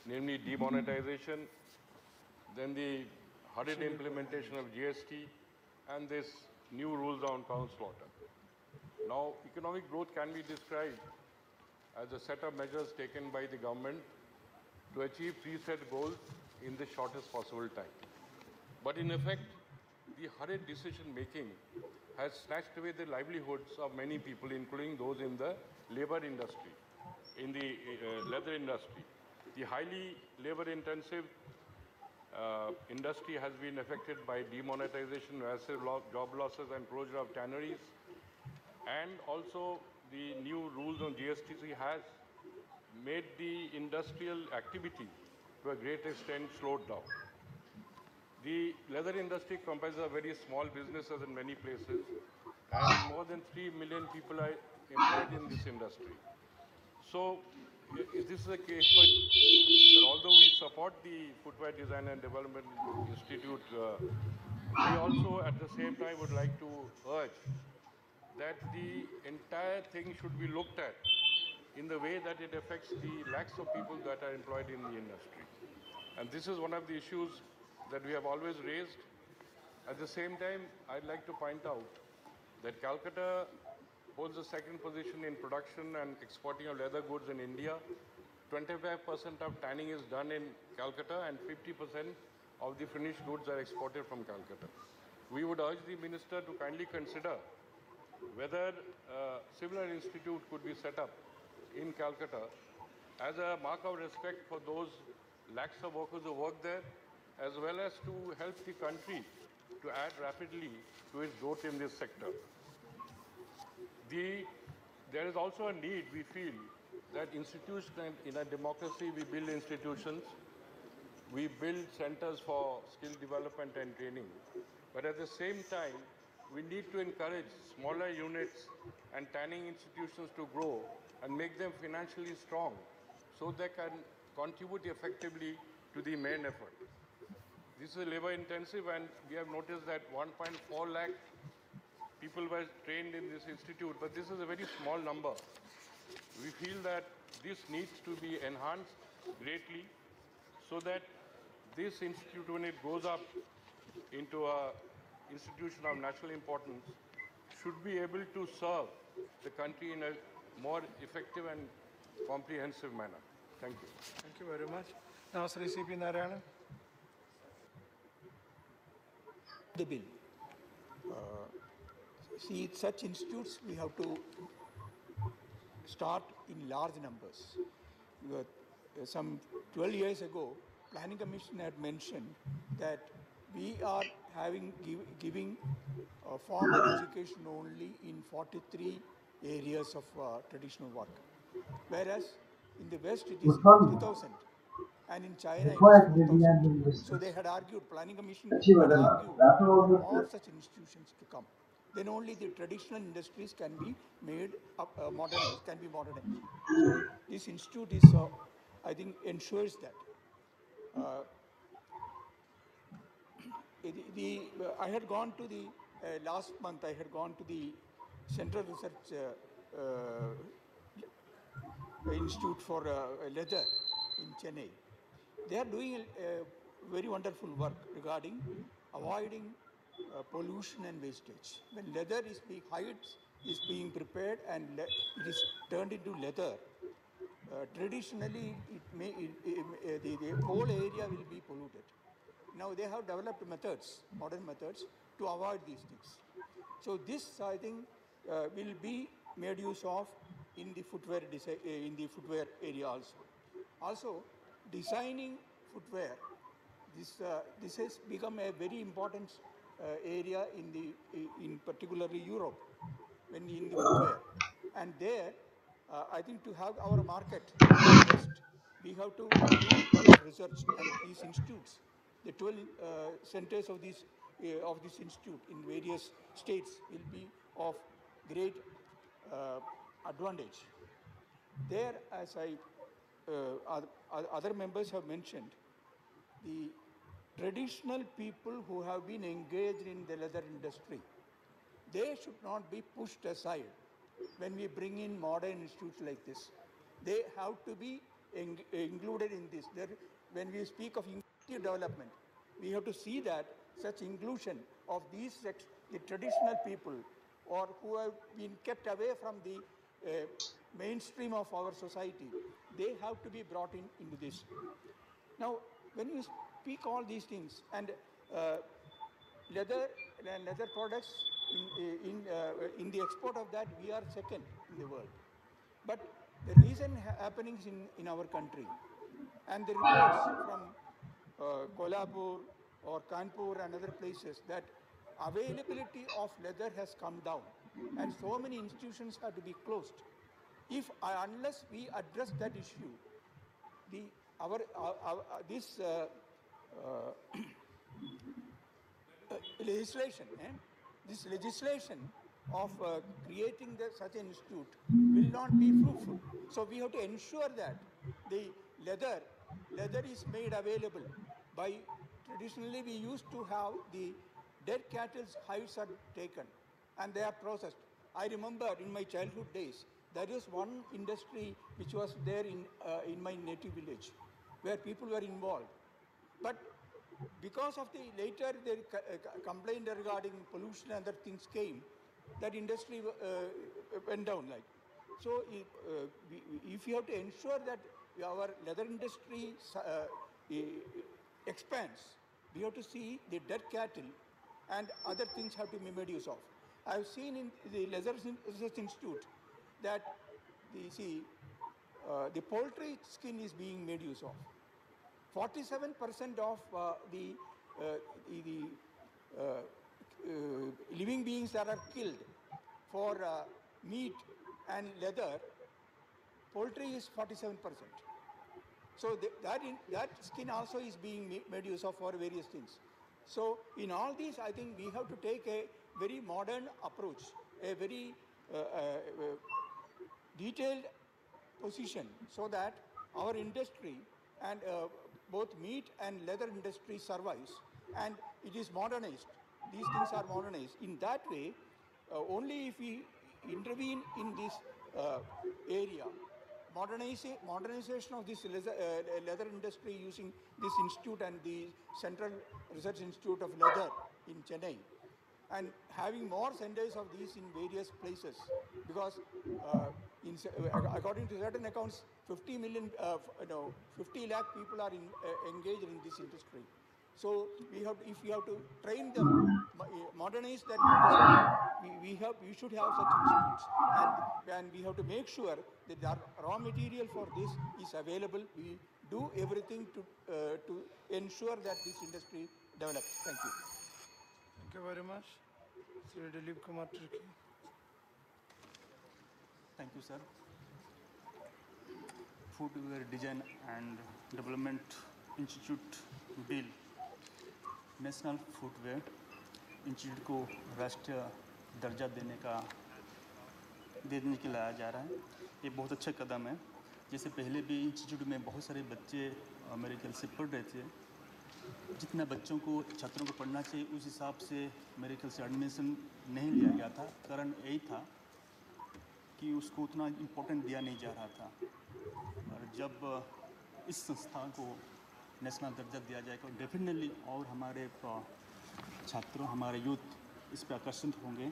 [SPEAKER 9] namely demonetization, then the hurried implementation of GST, and this new rules on cow slaughter. Now, economic growth can be described as a set of measures taken by the government to achieve preset goals in the shortest possible time. But in effect, the hurried decision-making has snatched away the livelihoods of many people, including those in the labor industry, in the leather industry. The highly labor-intensive industry has been affected by demonetization, massive job losses and closure of tanneries, and also the new rules on GST has made the industrial activity to a great extent slowed down. The leather industry comprises of very small businesses in many places, and more than 3 million people are employed in this industry. So, this is a case for that although we support the Footwear Design and Development Institute, we also at the same time would like to urge that the entire thing should be looked at in the way that it affects the lakhs of people that are employed in the industry. And this is one of the issues that we have always raised. At the same time, I'd like to point out that Calcutta holds the second position in production and exporting of leather goods in India. 25% of tanning is done in Calcutta and 50% of the finished goods are exported from Calcutta. We would urge the minister to kindly consider whether a similar institute could be set up in Calcutta as a mark of respect for those lakhs of workers who work there, as well as to help the country to add rapidly to its growth in this sector. There is also a need, we feel, that institutions, in a democracy, we build institutions, we build centers for skill development and training. But at the same time, we need to encourage smaller units and tanning institutions to grow and make them financially strong so they can contribute effectively to the main effort. This is labor intensive, and we have noticed that 1.4 lakh people were trained in this institute, but this is a very small number. We feel that this needs to be enhanced greatly so that this institute, when it goes up into an institution of national importance, should be able to serve the country in a more effective and comprehensive manner. Thank you.
[SPEAKER 1] Thank you very much. Now, Sri C.P. Narayanan.
[SPEAKER 10] The bill. See, such institutes we have to start in large numbers. Some 12 years ago, Planning Commission had mentioned that we are giving formal education only in 43 areas of traditional work, whereas in the West it is 3,000. And in China, it is 4,000. So they had argued, Planning Commission had argued for more such institutions to come. Then only the traditional industries can be made modernized, can be modernized. So this institute is, I think, ensures that. I had gone to the, last month I had gone to the Central Research Institute for Leather in Chennai. They are doing a very wonderful work regarding avoiding pollution and wastage. When leather is being is being prepared and it is turned into leather, traditionally the whole area will be polluted. Now they have developed methods, modern methods, to avoid these things. So this, I think, will be made use of in the footwear area also. Also, designing footwear, this has become a very important area in particularly Europe, when in the footwear. And there, I think to have our market best, we have to do a lot of research, and these institutes, the 12 centers of this institute in various states will be of great advantage. There, as other members have mentioned, the traditional people who have been engaged in the leather industry, they should not be pushed aside when we bring in modern institutes like this. They have to be included in this. When we speak of inclusive development, we have to see that such inclusion of the traditional people, or who have been kept away from the mainstream of our society, they have to be brought into this. Now, when you speak all these things, and leather products, in the export of that, we are second in the world. But the recent happenings in our country, and the reports from Kolhapur or Kanpur and other places, that availability of leather has come down, and so many institutions have to be closed. Unless we address that issue, this legislation of creating such an institute will not be fruitful. So we have to ensure that the leather is made available by, traditionally we used to have the dead cattle's hides are taken and they are processed. I remember in my childhood days, there is one industry which was there in my native village, where people were involved. But because of the later the complaint regarding pollution and other things came, that industry went down like. So if you have to ensure that our leather industry expands, we have to see the dead cattle and other things have to be made use of. I have seen in the Research Institute that the poultry skin is being made use of. 47% of the living beings that are killed for meat and leather, poultry is 47%. So that skin also is being made use of for various things. So in all these, I think we have to take a very modern approach, a very detailed position, so that our industry and both meat and leather industry survives and it is modernized. These things are modernized. In that way, only if we intervene in this area, modernization of this leather industry using this institute and the Central Research Institute of Leather in Chennai, and having more centers of these in various places, because according to certain accounts, 50 lakh people are engaged in this industry. So if we have to train them, modernize that industry, we should have such institutes, and we have to make sure that the raw material for this is available. We do everything to ensure that this industry develops. Thank you.
[SPEAKER 1] Thank you very much. Sri Dilip Kumar Turki.
[SPEAKER 11] Thank you, sir. Footwear Design and Development Institute bill national footwear institute को राष्ट्रीय दर्जा देने के लिए लाया जा रहा है। ये बहुत अच्छा कदम है। जैसे पहले भी इंस्टीट्यूट में बहुत सारे बच्चे मेरे ख्याल से पढ़ रहे थे, जितना बच्चों को छात्रों को पढ़ना चाहिए उस हिसाब से मेरे ख्याल से एडमिशन नहीं लिया गया था। कारण यही था कि उसको उतना इम्पोर्टेंट दिया नहीं जा रहा था। और जब इस संस्था को नेशनल दर्जा दिया जाएगा डेफिनेटली और हमारे छात्रों, हमारे यूथ इस पर आकर्षित होंगे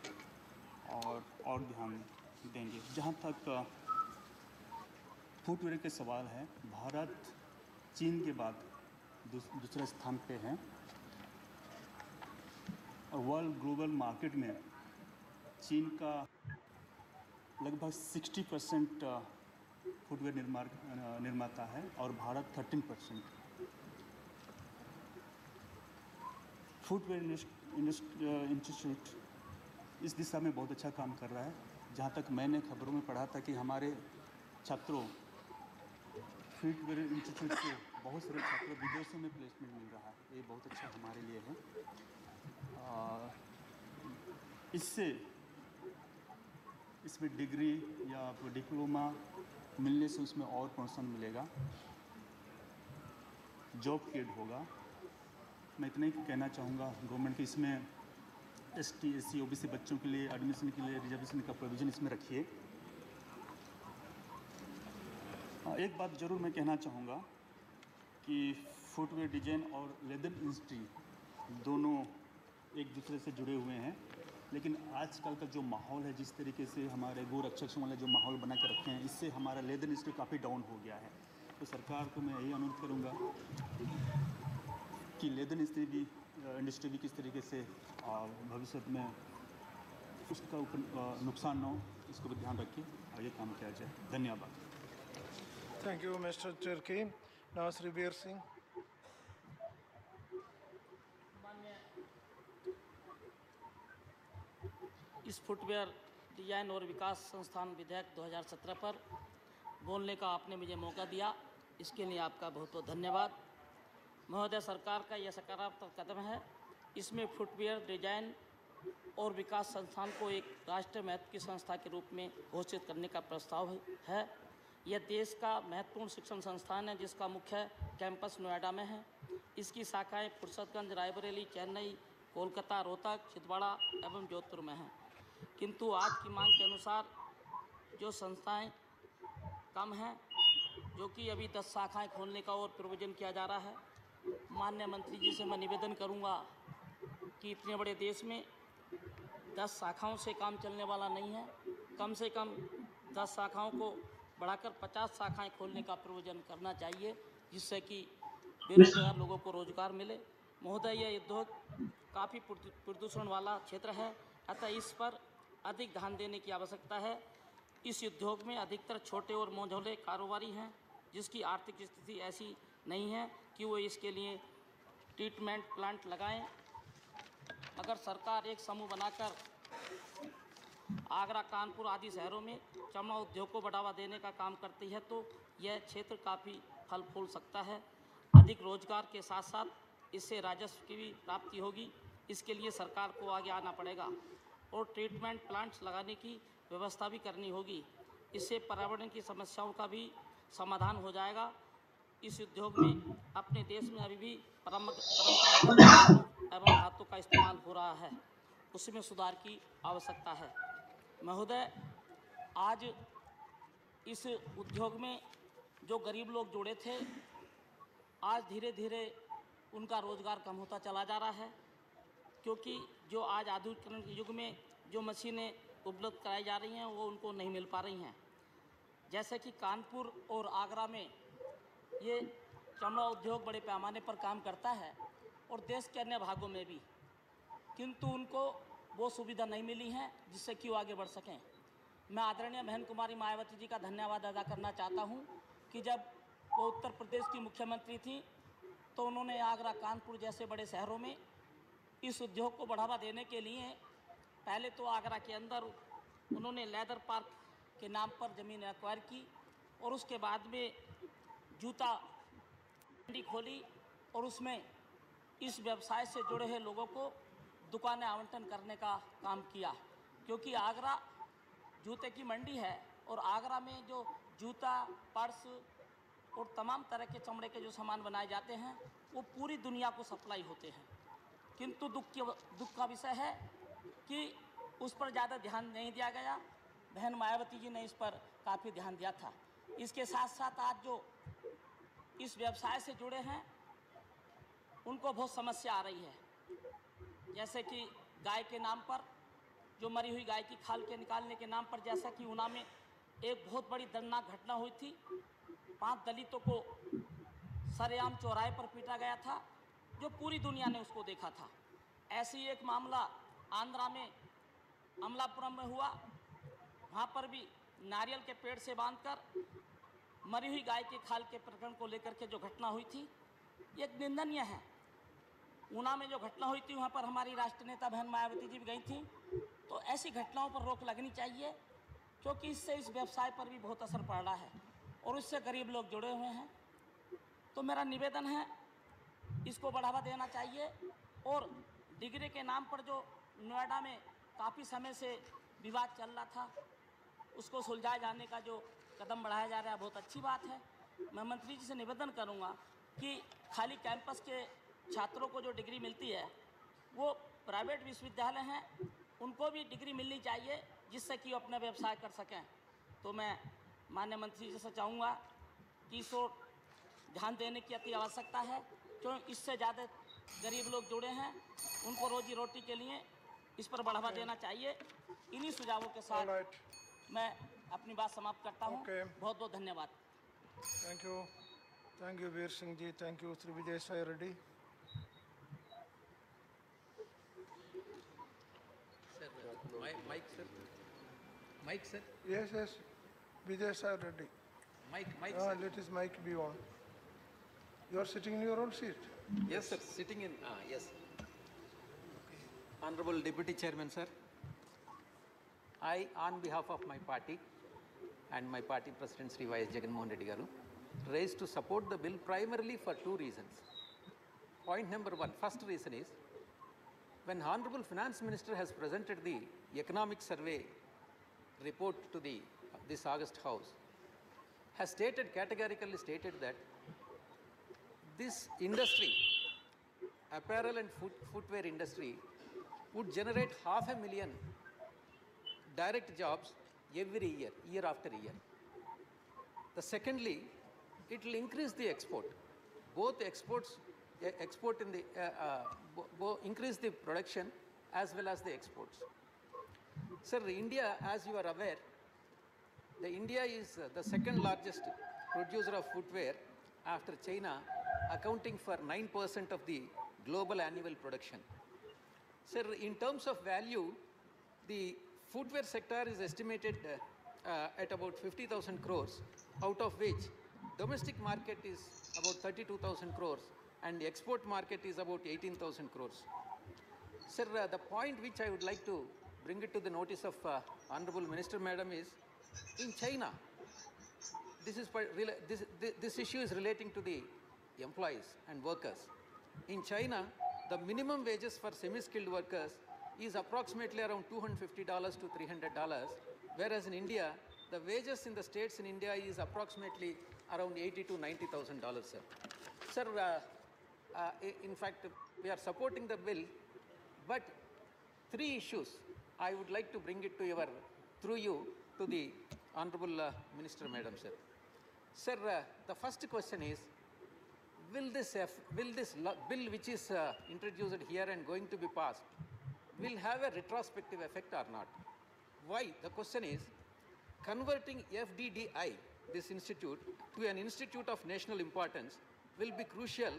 [SPEAKER 11] और ध्यान देंगे। जहाँ तक फुटवेयर के सवाल है, भारत चीन के बाद दूसरे स्थान पे है और वर्ल्ड ग्लोबल मार्केट में चीन का लगभग 60% फुटवेयर निर्माता है और भारत 13%। फुटवेयर इंस्टीट्यूट इस दिशा में बहुत अच्छा काम कर रहा है। जहाँ तक मैंने खबरों में पढ़ा था कि हमारे छात्रों फुटवेयर इंस्टीट्यूट से बहुत सारे छात्रों विदेशों में प्लेसमेंट मिल रहा है। ये बहुत अच्छा हमारे लिए है। इससे इसमें डिग्री या डिप्लोमा मिलने से उसमें और प्रोत्साहन मिलेगा, जॉब क्रिएट होगा। मैं इतना ही कहना चाहूँगा गवर्नमेंट के इसमें ST SC OBC बच्चों के लिए एडमिशन के लिए रिजर्वेशन का प्रोविज़न इसमें रखिए। एक बात ज़रूर मैं कहना चाहूँगा कि फुटवेयर डिज़ाइन और लेदर इंडस्ट्री दोनों एक दूसरे से जुड़े हुए हैं, लेकिन आजकल का जो माहौल है, जिस तरीके से हमारे गो रक्षकों वाले जो माहौल बना के रखे हैं, इससे हमारा लेदर इंडस्ट्री काफ़ी डाउन हो गया है। तो सरकार को मैं यही अनुरोध करूँगा कि लेदर इंडस्ट्री भी किस तरीके से भविष्य में उसका नुकसान न हो, इसको भी ध्यान रखिए आगे काम किया जाए। धन्यवाद।
[SPEAKER 1] Thank you, Mr. Turki. Now, Sri Bir Singh.
[SPEAKER 12] इस फुटवेयर डिजाइन और विकास संस्थान विधेयक 2017 पर बोलने का आपने मुझे मौका दिया, इसके लिए आपका बहुत बहुत धन्यवाद। महोदय, सरकार का यह सकारात्मक कदम है। इसमें फुटवेयर डिजाइन और विकास संस्थान को एक राष्ट्रीय महत्व की संस्था के रूप में घोषित करने का प्रस्ताव है। यह देश का महत्वपूर्ण शिक्षण संस्थान है, जिसका मुख्य कैंपस नोएडा में है। इसकी शाखाएं फुर्सतगंज, रायबरेली, चेन्नई, कोलकाता, रोहतक, छिंदवाड़ा एवं जोधपुर में हैं। किंतु आज की मांग के अनुसार जो संस्थाएं कम हैं, जो कि अभी 10 शाखाएं खोलने का और प्रयोजन किया जा रहा है, माननीय मंत्री जी से मैं निवेदन करूंगा कि इतने बड़े देश में 10 शाखाओं से काम चलने वाला नहीं है। कम से कम 10 शाखाओं को बढ़ाकर 50 शाखाएं खोलने का प्रयोजन करना चाहिए, जिससे कि बेरोजगार लोगों को रोजगार मिले। महोदय, यह उद्योग काफ़ी प्रदूषण वाला क्षेत्र है, अतः इस पर अधिक ध्यान देने की आवश्यकता है। इस उद्योग में अधिकतर छोटे और मझोले कारोबारी हैं, जिसकी आर्थिक स्थिति ऐसी नहीं है कि वो इसके लिए ट्रीटमेंट प्लांट लगाएं। अगर सरकार एक समूह बनाकर आगरा, कानपुर आदि शहरों में चमड़ा उद्योग को बढ़ावा देने का काम करती है तो यह क्षेत्र काफ़ी फल फूल सकता है। अधिक रोजगार के साथ साथ इससे राजस्व की भी प्राप्ति होगी। इसके लिए सरकार को आगे आना पड़ेगा और ट्रीटमेंट प्लांट्स लगाने की व्यवस्था भी करनी होगी। इससे पर्यावरण की समस्याओं का भी समाधान हो जाएगा। इस उद्योग में अपने देश में अभी भी परंपरागत एवं धातु का इस्तेमाल हो रहा है, उसमें सुधार की आवश्यकता है। महोदय, आज इस उद्योग में जो गरीब लोग जुड़े थे, आज धीरे धीरे उनका रोजगार कम होता चला जा रहा है, क्योंकि जो आज आधुनिकीकरण के युग में जो मशीनें उपलब्ध कराई जा रही हैं वो उनको नहीं मिल पा रही हैं। जैसे कि कानपुर और आगरा में ये चमड़ा उद्योग बड़े पैमाने पर काम करता है और देश के अन्य भागों में भी, किंतु उनको वो सुविधा नहीं मिली है जिससे कि वो आगे बढ़ सकें। मैं आदरणीय बहन कुमारी मायावती जी का धन्यवाद अदा करना चाहता हूं कि जब वो उत्तर प्रदेश की मुख्यमंत्री थी तो उन्होंने आगरा, कानपुर जैसे बड़े शहरों में इस उद्योग को बढ़ावा देने के लिए पहले तो आगरा के अंदर उन्होंने लेदर पार्क के नाम पर ज़मीन एक्वायर की और उसके बाद में जूता मंडी खोली और उसमें इस व्यवसाय से जुड़े हुए लोगों को दुकानें आवंटन करने का काम किया, क्योंकि आगरा जूते की मंडी है और आगरा में जो जूता, पर्स और तमाम तरह के चमड़े के जो सामान बनाए जाते हैं वो पूरी दुनिया को सप्लाई होते हैं। किंतु दुख का विषय है कि उस पर ज़्यादा ध्यान नहीं दिया गया। बहन मायावती जी ने इस पर काफ़ी ध्यान दिया था। इसके साथ साथ आज जो इस व्यवसाय से जुड़े हैं उनको बहुत समस्या आ रही है, जैसे कि गाय के नाम पर, जो मरी हुई गाय की खाल के निकालने के नाम पर, जैसा कि ऊना में एक बहुत बड़ी दर्दनाक घटना हुई थी। 5 दलितों को सरेआम चौराहे पर पीटा गया था, जो पूरी दुनिया ने उसको देखा था। ऐसी एक मामला आंध्रा में अमलापुरम में हुआ। वहाँ पर भी नारियल के पेड़ से बांधकर मरी हुई गाय के खाल के प्रकरण को लेकर के जो घटना हुई थी, ये निंदनीय है। ऊना में जो घटना हुई थी वहाँ पर हमारी राष्ट्रीय नेता बहन मायावती जी भी गई थी। तो ऐसी घटनाओं पर रोक लगनी चाहिए, क्योंकि इससे इस व्यवसाय पर भी बहुत असर पड़ रहा है और इससे गरीब लोग जुड़े हुए हैं। तो मेरा निवेदन है, इसको बढ़ावा देना चाहिए और डिग्री के नाम पर जो नोएडा में काफ़ी समय से विवाद चल रहा था, उसको सुलझाए जाने का जो कदम बढ़ाया जा रहा है, बहुत अच्छी बात है। मैं मंत्री जी से निवेदन करूंगा कि खाली कैंपस के छात्रों को जो डिग्री मिलती है वो प्राइवेट विश्वविद्यालय हैं, उनको भी डिग्री मिलनी चाहिए, जिससे कि वो अपना व्यवसाय कर सकें। तो मैं माननीय मंत्री जी से चाहूँगा कि इसको ध्यान देने की अति आवश्यकता है, क्योंकि इससे ज़्यादा गरीब लोग जुड़े हैं, उनको रोजी रोटी के लिए इस पर बढ़ावा देना चाहिए। इन्हीं सुझावों के साथ मैं अपनी बात समाप्त करता हूँ। बहुत बहुत धन्यवाद।
[SPEAKER 1] Thank you Veer Singh ji, thank you Shri Vijay Sai Reddy.
[SPEAKER 2] Mike, sir.
[SPEAKER 1] Yes, Vijay Sai Reddy.
[SPEAKER 2] Mike, sir.
[SPEAKER 1] Let his mic be on. You are sitting in your own seat.
[SPEAKER 13] Yes, sir. Sitting in. Yes. Honorable Deputy Chairman, sir. I, on behalf of my party and my party President Sri Y.S. Jagannath Reddy Garu, raised to support the bill primarily for 2 reasons. Point number 1, first reason is, when Honorable Finance Minister has presented the economic survey report to this August House, has categorically stated that this industry, apparel and footwear industry, would generate 500,000 direct jobs every year, year after year. Secondly, it will increase the export. Both export in the increase the production as well as the exports. Sir, India, as you are aware, India is the second largest producer of footwear after China, accounting for 9% of the global annual production. Sir, in terms of value, the footwear sector is estimated at about 50,000 crores, out of which domestic market is about 32,000 crores and the export market is about 18,000 crores. Sir, the point which I would like to bring it to the notice of Honorable Minister Madam is, in China, this issue is relating to the employees and workers. In China, the minimum wages for semi-skilled workers is approximately around $250 to $300, whereas in India, the wages in the states in India is approximately around $80,000 to $90,000, sir. Sir, in fact, we are supporting the bill, but three issues I would like to bring it to through you to the Honorable Minister Madam, sir. Sir, the first question is, will this bill which is introduced here and going to be passed, will have a retrospective effect or not? Why? The question is, converting FDDI, this institute, to an institute of national importance will be crucial,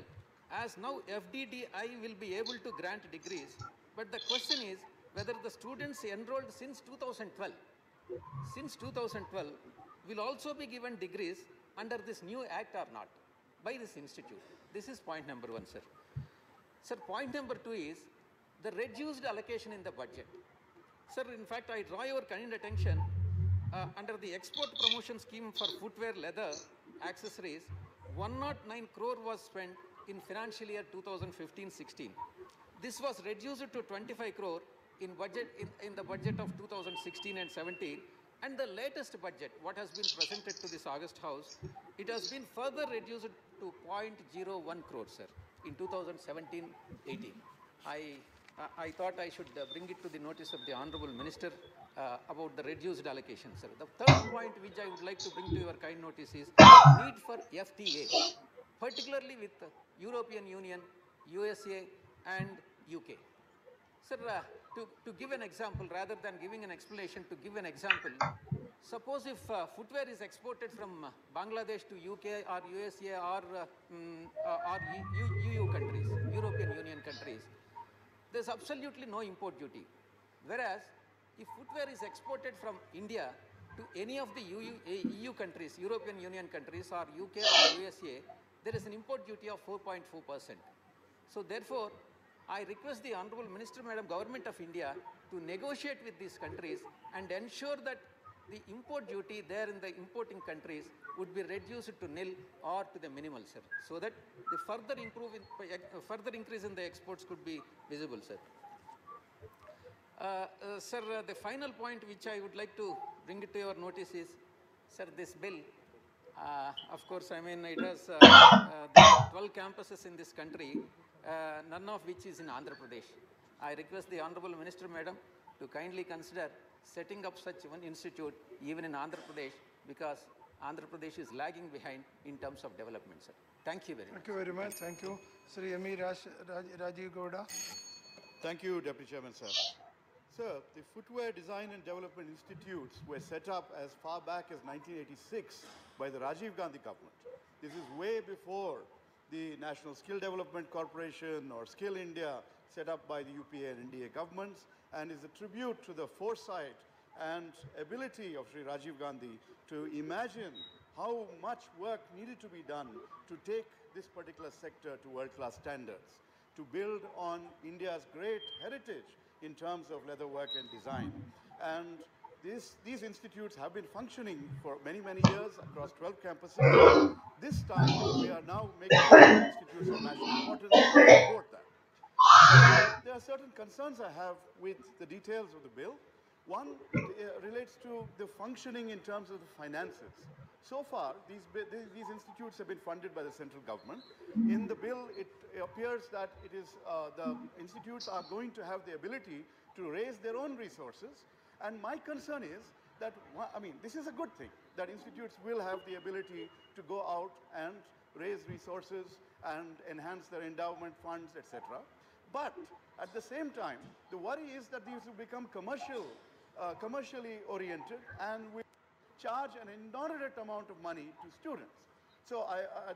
[SPEAKER 13] as now FDDI will be able to grant degrees, but the question is whether the students enrolled since 2012 will also be given degrees under this new act or not by this institute. This is point number one, sir. Sir, point number two is the reduced allocation in the budget. Sir, in fact, I draw your kind attention under the export promotion scheme for footwear, leather, accessories, 109 crore was spent in financial year 2015-16. This was reduced to 25 crore in the budget of 2016 and 17. And the latest budget, what has been presented to this August House, it has been further reduced to 0.01 crore, sir, in 2017-18. I thought I should bring it to the notice of the Honorable Minister about the reduced allocation, sir. The third point which I would like to bring to your kind notice is need for FTA, particularly with European Union, USA and UK. Sir, to give an example, rather than giving an explanation, to give an example, suppose if footwear is exported from Bangladesh to UK or USA or EU countries, European Union countries, there is absolutely no import duty. Whereas, if footwear is exported from India to any of the EU countries, European Union countries or UK or USA, there is an import duty of 4.4%. So therefore, I request the Honorable Minister Madam, Government of India to negotiate with these countries and ensure that the import duty there in the importing countries would be reduced to nil or to the minimal, sir, so that the further increase in the exports could be visible, sir. Sir, the final point which I would like to bring it to your notice is, sir, this bill, of course, I mean, it has there are 12 campuses in this country, none of which is in Andhra Pradesh. I request the Honorable Minister Madam to kindly consider setting up such one institute even in Andhra Pradesh, because Andhra Pradesh is lagging behind in terms of development, sir. Thank you very much.
[SPEAKER 1] Thank you very much. Thank you. Sri M.E. Rajiv Gowda.
[SPEAKER 5] Thank you, Deputy Chairman, sir. Sir, the Footwear Design and Development Institutes were set up as far back as 1986 by the Rajiv Gandhi government. This is way before the National Skill Development Corporation or Skill India set up by the UPA and NDA governments, and is a tribute to the foresight and ability of Sri Rajiv Gandhi to imagine how much work needed to be done to take this particular sector to world-class standards, to build on India's great heritage in terms of leather work and design. And these institutes have been functioning for many, many years across 12 campuses. This time, we are now making institutes of national importance to support that. There are certain concerns I have with the details of the bill. One, it relates to the functioning in terms of the finances. So far, these institutes have been funded by the central government. In the bill, it appears that it is the institutes are going to have the ability to raise their own resources. And my concern is that, I mean, this is a good thing, that institutes will have the ability to go out and raise resources
[SPEAKER 14] and enhance their endowment funds, etc. But at the same time, the worry is that these will become commercially oriented and will charge an inordinate amount of money to students. So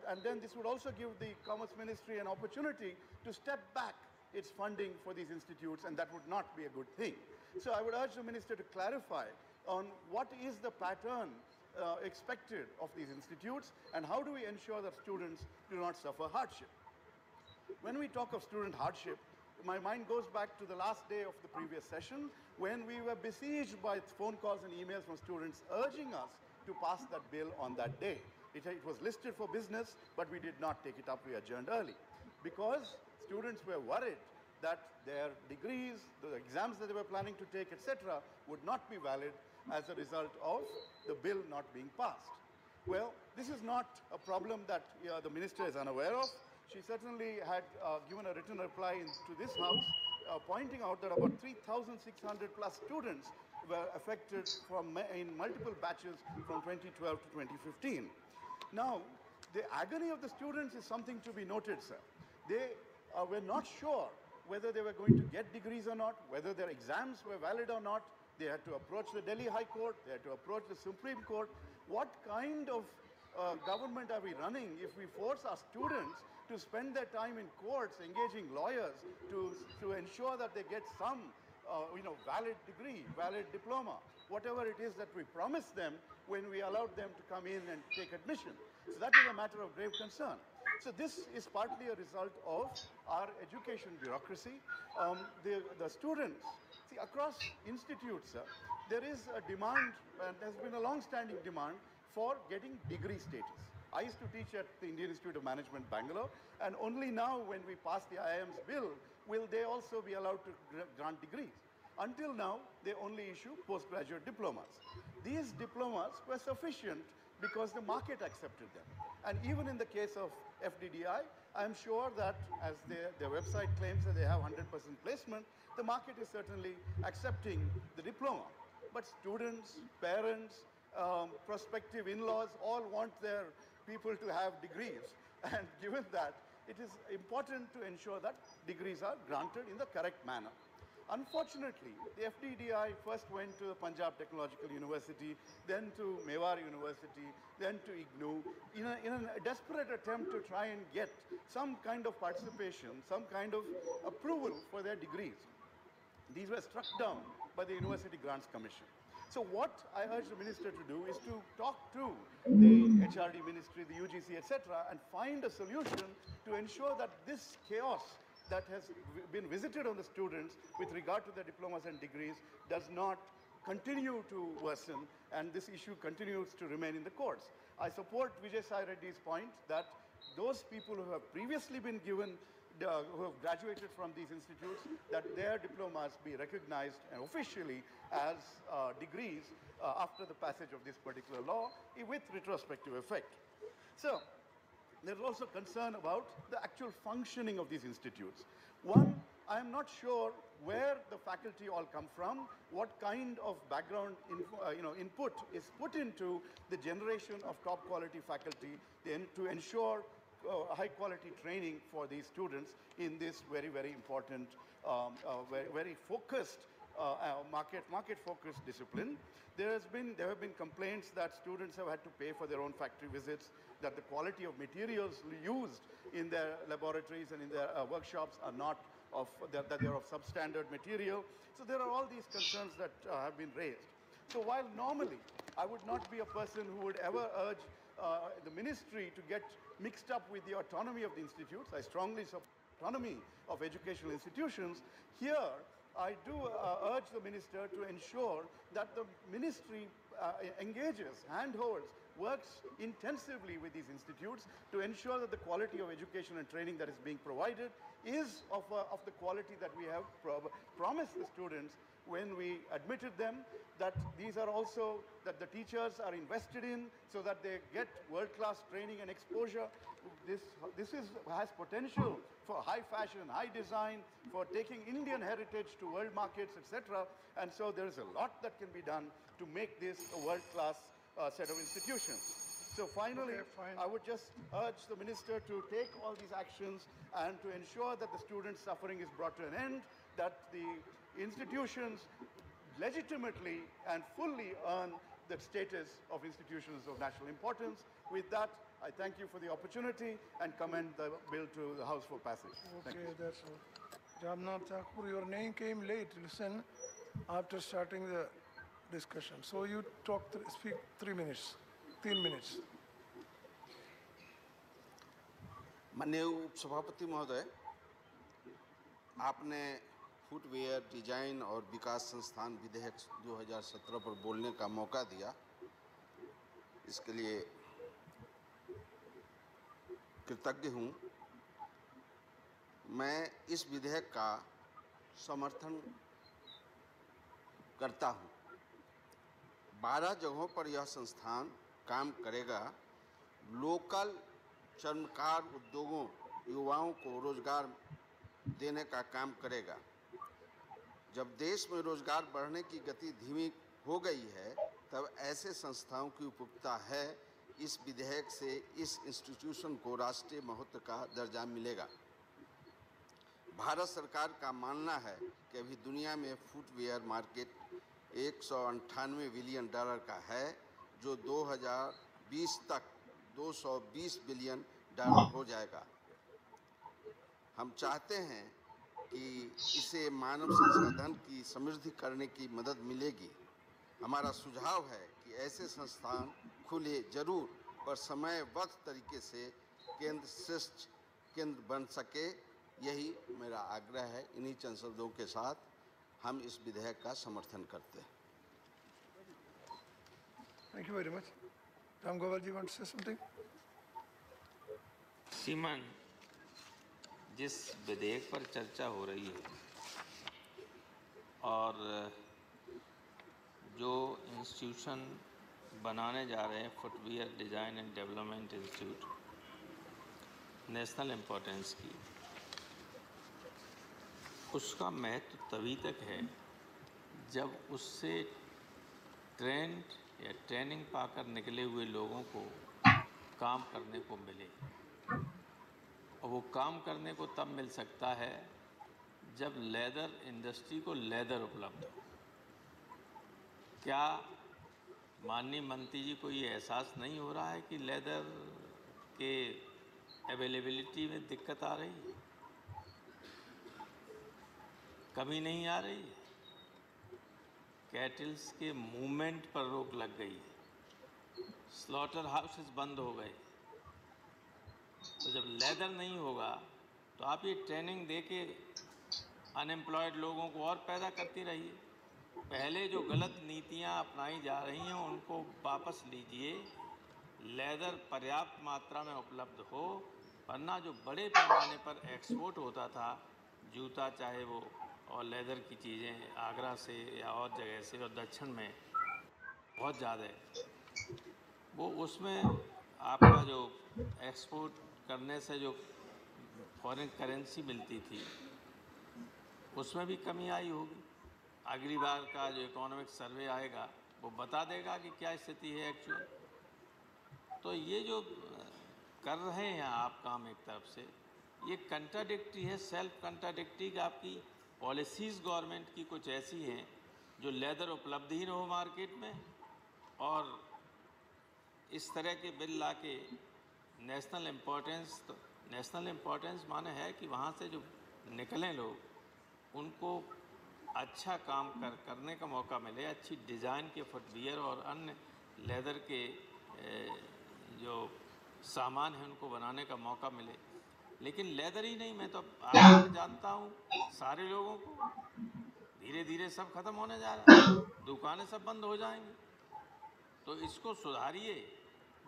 [SPEAKER 14] and then this would also give the Commerce Ministry an opportunity to step back its funding for these institutes, and that would not be a good thing. So I would urge the Minister to clarify on what is the pattern expected of these institutes, and how do we ensure that students do not suffer hardship. When we talk of student hardship, my mind goes back to the last day of the previous session when we were besieged by phone calls and emails from students urging us to pass that bill on that day. It was listed for business, but we did not take it up. We adjourned early because students were worried that their degrees, the exams that they were planning to take, etc., would not be valid as a result of the bill not being passed. Well, this is not a problem that the Minister is unaware of. She certainly had given a written reply to this House pointing out that about 3,600 plus students were affected in multiple batches from 2012 to 2015. Now, the agony of the students is something to be noted, sir. They were not sure whether they were going to get degrees or not, whether their exams were valid or not. They had to approach the Delhi High Court, they had to approach the Supreme Court. What kind of government are we running if we force our students to spend their time in courts, engaging lawyers to ensure that they get some valid degree, valid diploma, whatever it is that we promised them when we allowed them to come in and take admission. So that is a matter of grave concern. So this is partly a result of our education bureaucracy. The students, see, across institutes, there is a demand, and there's been a long-standing demand for getting degree status. I used to teach at the Indian Institute of Management, Bangalore, and only now when we pass the IIM's bill, will they also be allowed to grant degrees. Until now, they only issue postgraduate diplomas. These diplomas were sufficient because the market accepted them. And even in the case of FDDI, I'm sure that as their website claims that they have 100% placement, the market is certainly accepting the diploma. But students, parents, prospective in-laws all want their people to have degrees. And given that, it is important to ensure that degrees are granted in the correct manner. Unfortunately, the FDDI first went to the Punjab Technological University, then to Mewar University, then to IGNOU, in a desperate attempt to try and get some kind of participation, some kind of approval for their degrees. These were struck down by the University Grants Commission. So what I urge the Minister to do is to talk to the HRD Ministry, the UGC, etc., and find a solution to ensure that this chaos that has been visited on the students with regard to their diplomas and degrees does not continue to worsen, and this issue continues to remain in the courts. I support Vijay Sai Reddy's point that those people who have previously been given, who have graduated from these institutes, that their diplomas be recognized officially as degrees after the passage of this particular law with retrospective effect. So, there's also concern about the actual functioning of these institutes. One, I am not sure where the faculty all come from, what kind of background input is put into the generation of top quality faculty to ensure high quality training for these students in this very, very important, very focused market focused discipline. There have been complaints that students have had to pay for their own factory visits, that the quality of materials used in their laboratories and in their workshops are not that they're of substandard material. So there are all these concerns that have been raised. So while normally I would not be a person who would ever urge the ministry to get mixed up with the autonomy of the institutes, I strongly support autonomy of educational institutions. Here, I do urge the minister to ensure that the ministry engages, handholds, works intensively with these institutes to ensure that the quality of education and training that is being provided is of the quality that we have promised the students when we admitted them, that these are also, that the teachers are invested in so that they get world-class training and exposure. This has potential for high fashion, high design, for taking Indian heritage to world markets, etc. And so there is a lot that can be done to make this a world-class set of institutions. So finally,
[SPEAKER 1] Okay, fine.
[SPEAKER 14] I would just urge the minister to take all these actions and to ensure that the students' suffering is brought to an end, that the institutions legitimately and fully earn the status of institutions of national importance. With that, I thank you for the opportunity and commend the bill to the House for passage. Thank
[SPEAKER 1] Okay,
[SPEAKER 14] you.
[SPEAKER 1] that's all. Jamnath Thakur, your name came late. Listen, after starting the discussion. So you speak 3 minutes, 3 minutes.
[SPEAKER 15] माननीय उपसभापति महोदय, आपने footwear design और विकास संस्थान विधेयक 2017 पर बोलने का मौका दिया, इसके लिए कृतज्ञ हूँ। मैं इस विधेयक का समर्थन करता हूँ। 12 जगहों पर यह संस्थान काम करेगा। लोकल चर्मकार उद्योगों, युवाओं को रोजगार देने का काम करेगा। जब देश में रोजगार बढ़ने की गति धीमी हो गई है, तब ऐसे संस्थाओं की उपयुक्तता है। इस विधेयक से इस इंस्टीट्यूशन को राष्ट्रीय महत्व का दर्जा मिलेगा। भारत सरकार का मानना है कि अभी दुनिया में फुटवेयर मार्केट $198 बिलियन का है, जो 2020 तक $220 बिलियन हो जाएगा। हम चाहते हैं कि इसे मानव संसाधन की समृद्धि करने की मदद मिलेगी। हमारा सुझाव है कि ऐसे संस्थान खुले जरूर, पर समयबद्ध तरीके से श्रेष्ठ केंद्र बन सके, यही मेरा आग्रह है। इन्हीं चंद शब्दों के साथ हम इस विधेयक का समर्थन करते हैं।
[SPEAKER 1] Thank you very much. Ram Gowal ji want to say something?
[SPEAKER 16] श्रीमान, जिस विधेयक पर चर्चा हो रही है और जो इंस्टीट्यूशन बनाने जा रहे हैं, footwear design and development institute, national importance की, उसका महत्व तभी तक है जब उससे ट्रेंड या ट्रेनिंग पाकर निकले हुए लोगों को काम करने को मिले। और वो काम करने को तब मिल सकता है जब लेदर इंडस्ट्री को लेदर उपलब्ध हो। क्या माननीय मंत्री जी को ये एहसास नहीं हो रहा है कि लेदर के अवेलेबिलिटी में दिक्कत आ रही है, कमी नहीं आ रही है? कैटल्स के मूवमेंट पर रोक लग गई है, स्लॉटर हाउसेस बंद हो गए। तो जब लेदर नहीं होगा तो आप ये ट्रेनिंग देके अनएम्प्लॉयड लोगों को और पैदा करती रहिए। पहले जो गलत नीतियां अपनाई जा रही हैं उनको वापस लीजिए, लेदर पर्याप्त मात्रा में उपलब्ध हो, वरना जो बड़े पैमाने पर एक्सपोर्ट होता था, जूता चाहे वो और लेदर की चीज़ें आगरा से या और जगह से और दक्षिण में बहुत ज़्यादा है, वो उसमें आपका जो एक्सपोर्ट करने से जो फॉरेन करेंसी मिलती थी उसमें भी कमी आई होगी। अगली बार का जो इकोनॉमिक सर्वे आएगा वो बता देगा कि क्या स्थिति है एक्चुअल। तो ये जो कर रहे हैं आप काम एक तरफ से, ये कंट्राडिक्टरी है, सेल्फ कंट्राडिक्टरी कि आपकी पॉलिसीज़ गवर्नमेंट की कुछ ऐसी हैं जो लेदर उपलब्ध ही न हो मार्केट में, और इस तरह के बिल ला के नेशनल इम्पोर्टेंस माने है कि वहाँ से जो निकलें लोग उनको अच्छा काम करने का मौका मिले, अच्छी डिज़ाइन के फुटवियर और अन्य लेदर के जो सामान हैं उनको बनाने का मौका मिले। लेकिन लेदर ही नहीं, मैं तो आप जानता हूँ सारे लोगों को, धीरे धीरे सब खत्म होने जा रहा है, दुकानें सब बंद हो जाएंगी। तो इसको सुधारिए।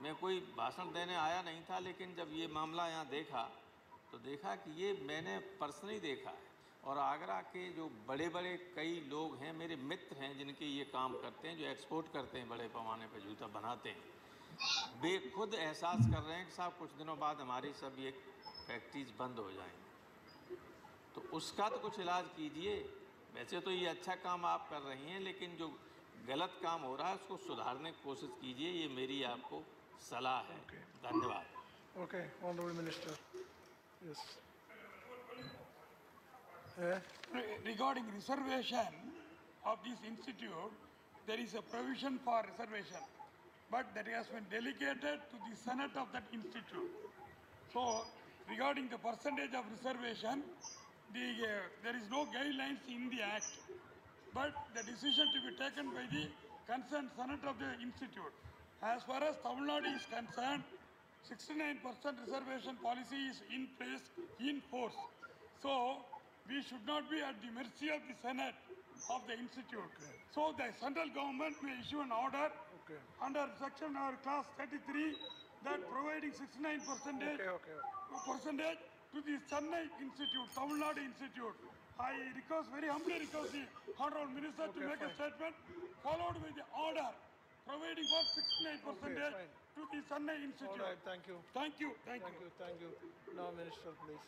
[SPEAKER 16] मैं कोई भाषण देने आया नहीं था, लेकिन जब ये मामला यहाँ देखा तो देखा कि ये मैंने पर्सनली देखा है। और आगरा के जो बड़े बड़े कई लोग हैं, मेरे मित्र हैं जिनके ये काम करते हैं, जो एक्सपोर्ट करते हैं, बड़े पैमाने पर जूता बनाते हैं, वे खुद एहसास कर रहे हैं कि साहब कुछ दिनों बाद हमारी सब ये फैक्ट्रीज बंद हो जाएंगी। तो उसका तो कुछ इलाज कीजिए। वैसे तो ये अच्छा काम आप कर रही हैं, लेकिन जो गलत काम हो रहा है उसको सुधारने की कोशिश कीजिए, ये मेरी आपको सलाह है। धन्यवाद।
[SPEAKER 1] Okay, Honorable Minister. Yes.
[SPEAKER 17] Regarding reservation of this institute, there is a provision for reservation, but that has been delegated to the Senate of that institute. So, regarding the percentage of reservation, there is no guidelines in the Act, but the decision to be taken by the concerned Senate of the institute. As far as Tamil Nadu is concerned, 69% reservation policy is in place, in force. So, we should not be at the mercy of the Senate of the institute. So, the central government may issue an order under section or class 33 that providing 69% percentage to the Chennai Institute, Tamil Nadu Institute. I request, very humbly request the Honorable Minister to make a statement followed by the order providing for 69% to the Chennai Institute.
[SPEAKER 1] All right, thank you.
[SPEAKER 17] Thank you.
[SPEAKER 1] Thank you. Now, Minister, please.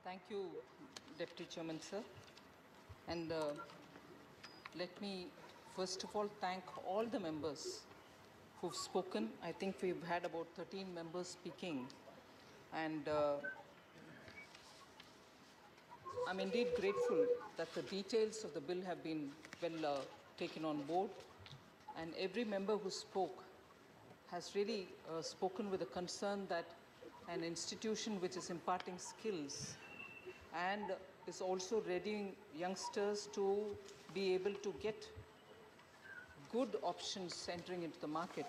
[SPEAKER 4] Thank you, Deputy Chairman, sir. And let me first of all thank all the members who've spoken. I think we've had about 13 members speaking. And I'm indeed grateful that the details of the bill have been well taken on board. And every member who spoke has really spoken with a concern that an institution which is imparting skills and is also readying youngsters to be able to get good options entering into the market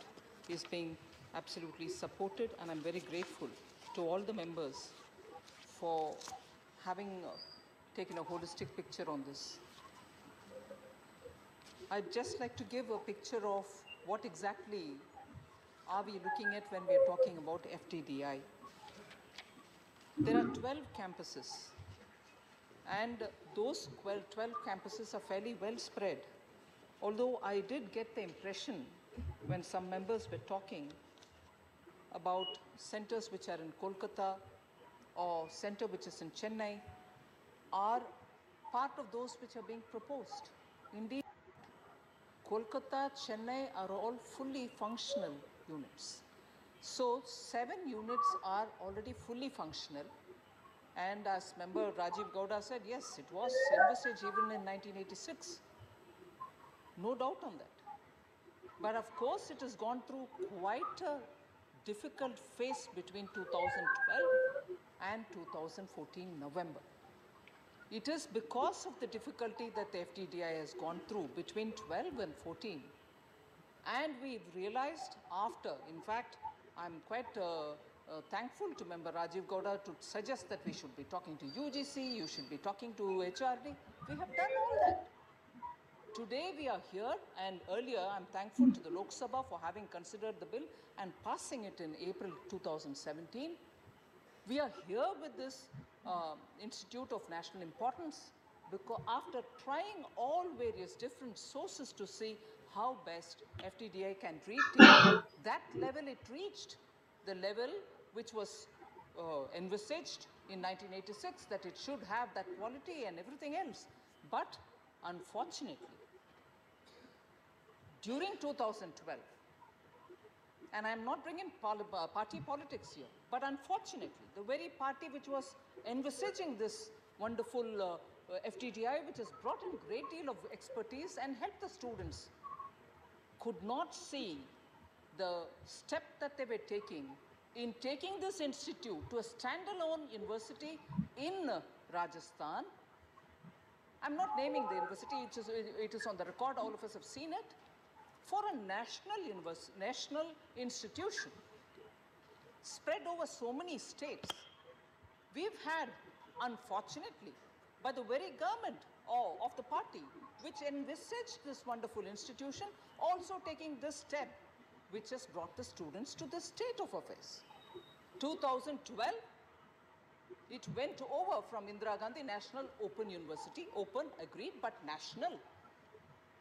[SPEAKER 4] is being absolutely supported, and I'm very grateful to all the members for having taken a holistic picture on this. I'd just like to give a picture of what exactly are we looking at when we are talking about FDDI. There are 12 campuses, and those 12 campuses are fairly well spread. Although I did get the impression when some members were talking about centers which are in Kolkata or center which is in Chennai are part of those which are being proposed. Indeed, Kolkata, Chennai are all fully functional units. So 7 units are already fully functional. And as member Rajiv Gowda said, yes, it was envisaged even in 1986. No doubt on that. But of course, it has gone through quite a difficult phase between 2012 and 2014 November. It is because of the difficulty that the FDDI has gone through between 12 and 14. And we've realized after, in fact, I'm quite thankful to member Rajiv Gowda to suggest that we should be talking to UGC, you should be talking to HRD. We have done all that. Today we are here, and earlier I'm thankful to the Lok Sabha for having considered the bill and passing it in April 2017. We are here with this Institute of National Importance because after trying all various different sources to see how best FDDI can reach that level it reached, the level which was envisaged in 1986 that it should have that quality and everything else. But unfortunately, during 2012, and I'm not bringing party politics here, but unfortunately, the very party which was envisaging this wonderful FDDI, which has brought in a great deal of expertise and helped the students, could not see the step that they were taking in taking this institute to a standalone university in Rajasthan. I'm not naming the university, it is on the record, all of us have seen it, for a national institution spread over so many states. We've had, unfortunately, by the very government of the party which envisaged this wonderful institution, also taking this step which has brought the students to this state of affairs. 2012, it went over from Indira Gandhi National Open University, open, agreed, but national,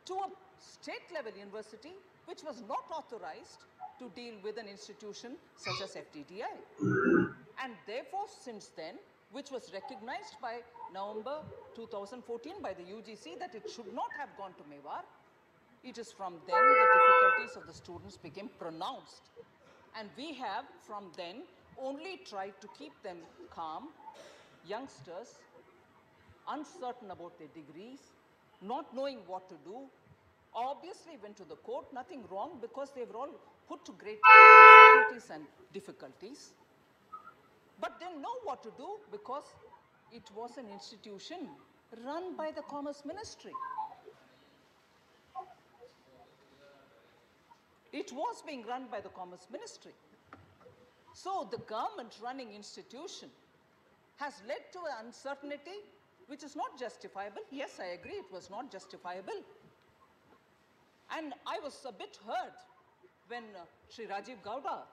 [SPEAKER 4] to a state-level university which was not authorized to deal with an institution such as FDDI. And therefore, since then, which was recognized by November 2014 by the UGC that it should not have gone to Mewar, It is from then the difficulties of the students became pronounced. And we have, from then, only tried to keep them calm, youngsters, uncertain about their degrees, not knowing what to do, obviously went to the court, nothing wrong because they were all put to great uncertainties and difficulties, but didn't know what to do because it was an institution run by the Commerce Ministry. It was being run by the Commerce Ministry. So the government running institution has led to an uncertainty which is not justifiable. Yes, I agree, it was not justifiable. And I was a bit hurt when Sri Rajiv Gowda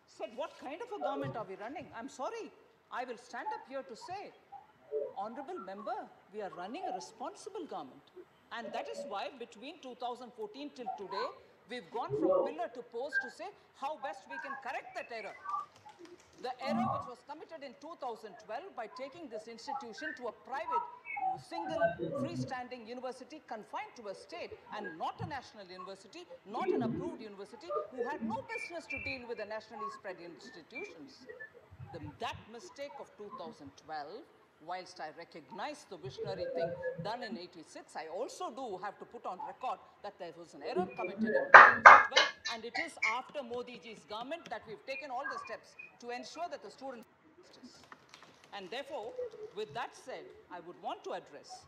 [SPEAKER 4] said, what kind of a government are we running? I'm sorry, I will stand up here to say, Honorable Member, we are running a responsible government. And that is why between 2014 till today, we've gone from pillar to post to say how best we can correct that error. The error which was committed in 2012 by taking this institution to a private, single, freestanding university confined to a state and not a national university, not an approved university, who had no business to deal with the nationally spread institutions. That mistake of 2012, whilst I recognize the visionary thing done in '86, I also do have to put on record that there was an error committed in 2012, and it is after Modi ji's government that we've taken all the steps to ensure that the students justice. And therefore, with that said, I would want to address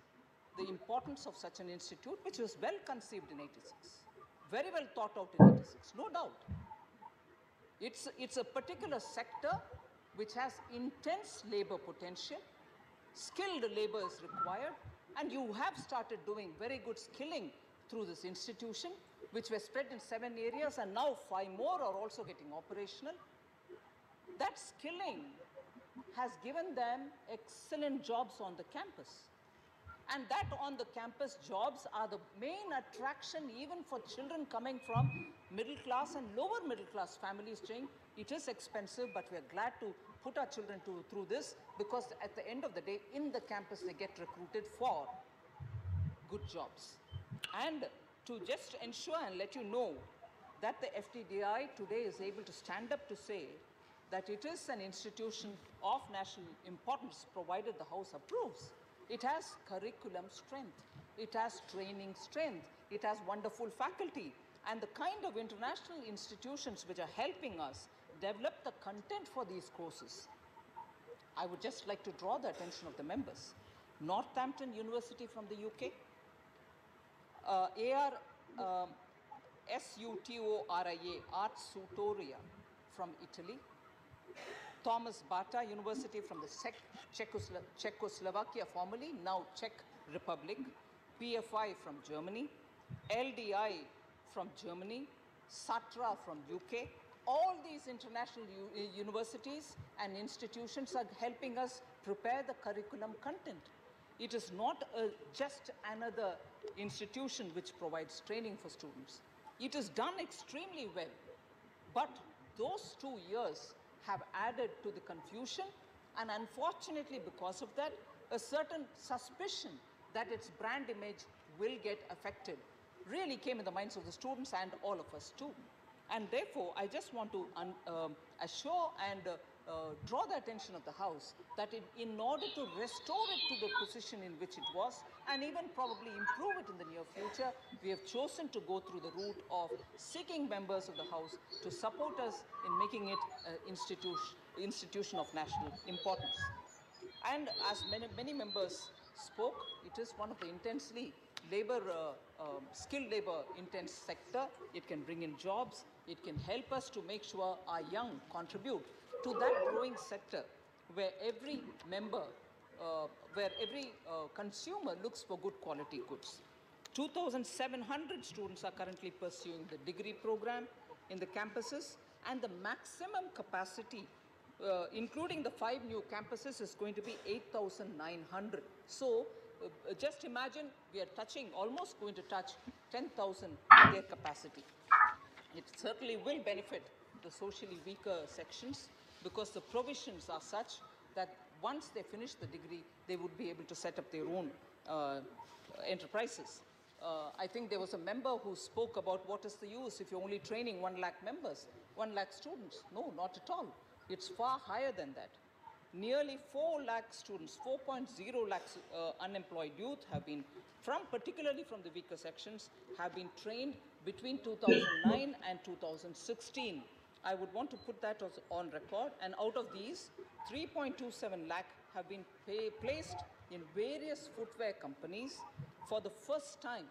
[SPEAKER 4] the importance of such an institute, which was well conceived in '86, very well thought out in '86, no doubt. It's a particular sector which has intense labor potential. Skilled labor is required, and you have started doing very good skilling through this institution, which were spread in 7 areas, and now 5 more are also getting operational. That skilling has given them excellent jobs on the campus. And that on the campus jobs are the main attraction even for children coming from middle class and lower middle class families saying, it is expensive, but we are glad to put our children through this, because at the end of the day, in the campus, they get recruited for good jobs. And to just ensure and let you know that the FDDI today is able to stand up to say that it is an institution of national importance, provided the House approves. It has curriculum strength, it has training strength, it has wonderful faculty, and the kind of international institutions which are helping us develop the content for these courses. I would just like to draw the attention of the members. Northampton University from the UK, SUTORIA, Ars Tutoria from Italy, Thomas Bata University from the Czechoslovakia formerly, now Czech Republic, PFI from Germany, LDI from Germany, SATRA from UK. All these international universities and institutions are helping us prepare the curriculum content. It is not just another institution which provides training for students. It is done extremely well, but those 2 years have added to the confusion, and unfortunately because of that, a certain suspicion that its brand image will get affected really came in the minds of the students and all of us too. And therefore, I just want to assure and draw the attention of the House that in order to restore it to the position in which it was, and even probably improve it in the near future, we have chosen to go through the route of seeking members of the House to support us in making it an institution of national importance. And as many members spoke, it is one of the intensely skilled labor intense sector. It can bring in jobs. It can help us to make sure our young contribute to that growing sector where every member, where every consumer looks for good quality goods. 2,700 students are currently pursuing the degree program in the campuses, and the maximum capacity, including the 5 new campuses, is going to be 8,900. So just imagine we are almost going to touch 10,000 their capacity. It certainly will benefit the socially weaker sections, because the provisions are such that once they finish the degree, they would be able to set up their own enterprises. I think there was a member who spoke about what is the use if you're only training 1 lakh members, 1 lakh students. No, not at all. It's far higher than that. Nearly 4 lakh students, 4.0 lakhs unemployed youth have been, particularly from the weaker sections, have been trained between 2009 and 2016. I would want to put that on record. And out of these, 3.27 lakh have been placed in various footwear companies for the first time.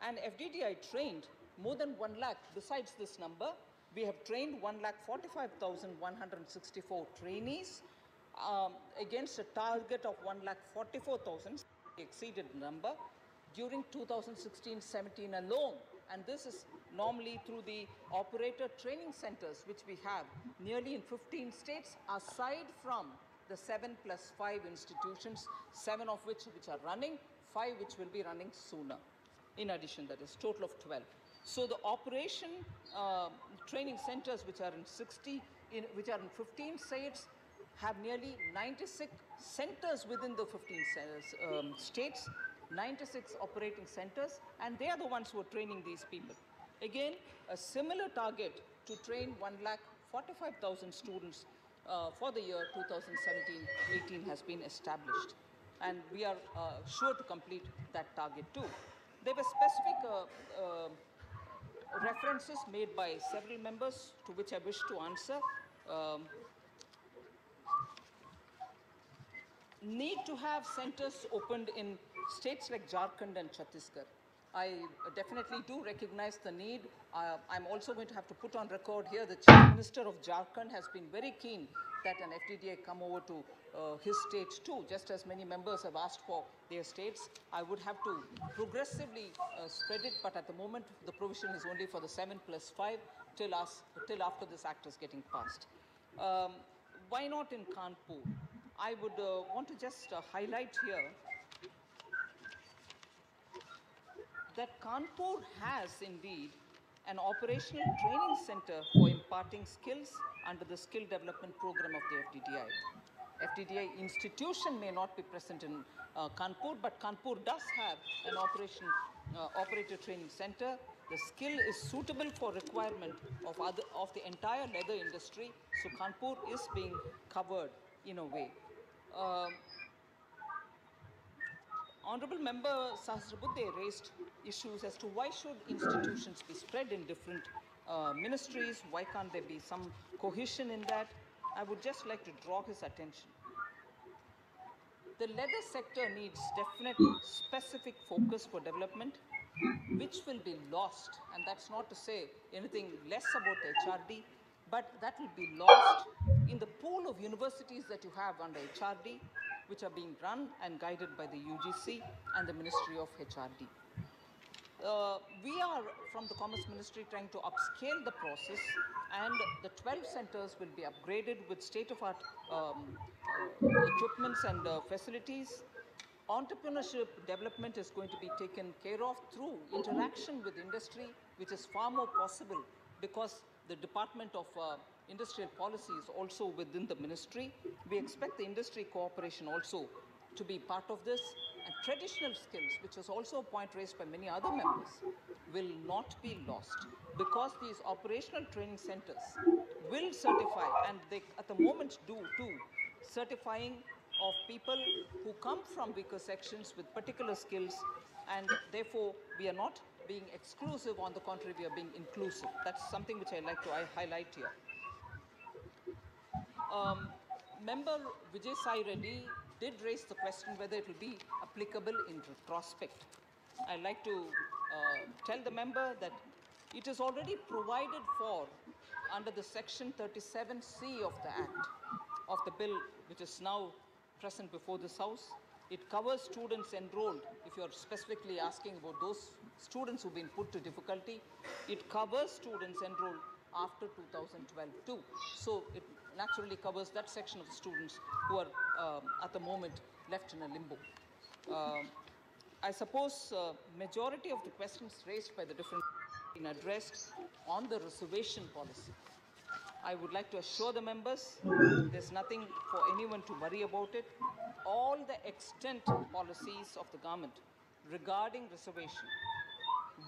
[SPEAKER 4] And FDDI trained more than 1 lakh. Besides this number, we have trained 1,45,164 trainees against a target of 1,44,000, exceeded number, during 2016-17 alone. And this is normally through the operator training centers, which we have nearly in 15 states, aside from the 7+5 institutions, 7 of which are running, 5 which will be running sooner. In addition, that is total of 12. So the operation training centers, which are in 15 states, have nearly 96 centers within the 15 states, 96 operating centers, and they are the ones who are training these people. Again, a similar target to train 1,45,000 students for the year 2017-18 has been established. And we are sure to complete that target too. There were specific references made by several members to which I wish to answer. Need to have centers opened in states like Jharkhand and Chhattisgarh. I definitely do recognize the need. I'm also going to have to put on record here the Chief Minister of Jharkhand has been very keen that an FDDI come over to his state too, just as many members have asked for their states. I would have to progressively spread it, but at the moment the provision is only for the 7+5 till after this act is getting passed. Why not in Kanpur? I would want to just highlight here that Kanpur has indeed an operational training center for imparting skills under the skill development program of the FDDI. FDDI institution may not be present in Kanpur, but Kanpur does have an operator training center. The skill is suitable for requirement of the entire leather industry, so Kanpur is being covered in a way. Honorable Member Sahasrabudhe raised issues as to why should institutions be spread in different ministries, why can't there be some cohesion in that? I would just like to draw his attention. The leather sector needs definite specific focus for development, which will be lost, and that's not to say anything less about HRD, but that will be lost in the pool of universities that you have under HRD, which are being run and guided by the UGC and the Ministry of HRD. We are, from the Commerce Ministry, trying to upscale the process, and the 12 centers will be upgraded with state-of-art equipments and facilities. Entrepreneurship development is going to be taken care of through interaction with industry, which is far more possible because the Department of Industrial Policy is also within the ministry. We expect the industry cooperation also to be part of this. And traditional skills, which was also a point raised by many other members, will not be lost because these operational training centers will certify, and they at the moment do too, certifying of people who come from weaker sections with particular skills, and therefore we are not being exclusive, on the contrary, we are being inclusive. That's something which I like to highlight here. Member Vijay Sai Reddy did raise the question whether it will be applicable in retrospect. I'd like to tell the member that it is already provided for under the section 37C of the Act, of the bill which is now present before this House. It covers students enrolled. If you're specifically asking about those students who've been put to difficulty, it covers students enrolled after 2012 too. So it naturally covers that section of the students who are at the moment left in a limbo. I suppose majority of the questions raised by the different been addressed on the reservation policy. I would like to assure the members there's nothing for anyone to worry about it. All the extant policies of the government regarding reservation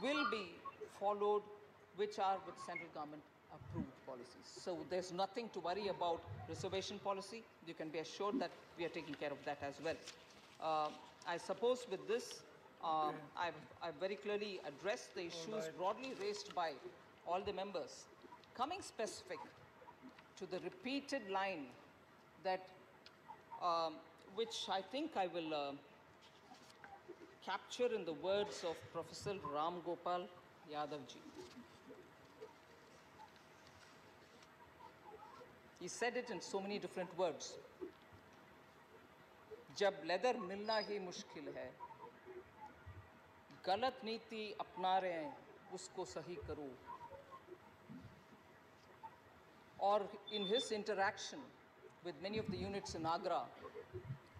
[SPEAKER 4] will be followed, which are with central government approved policies. So there's nothing to worry about reservation policy. You can be assured that we are taking care of that as well. I suppose with this, I've very clearly addressed the issues broadly raised by all the members. Coming specific to the repeated line that, which I think I will capture in the words of Professor Ram Gopal Yadav ji. He said it in so many different words. जब leather मिलना ही मुश्किल है, गलत नीति अपना रहे हैं, उसको सही करो. Or in his interaction with many of the units in Agra,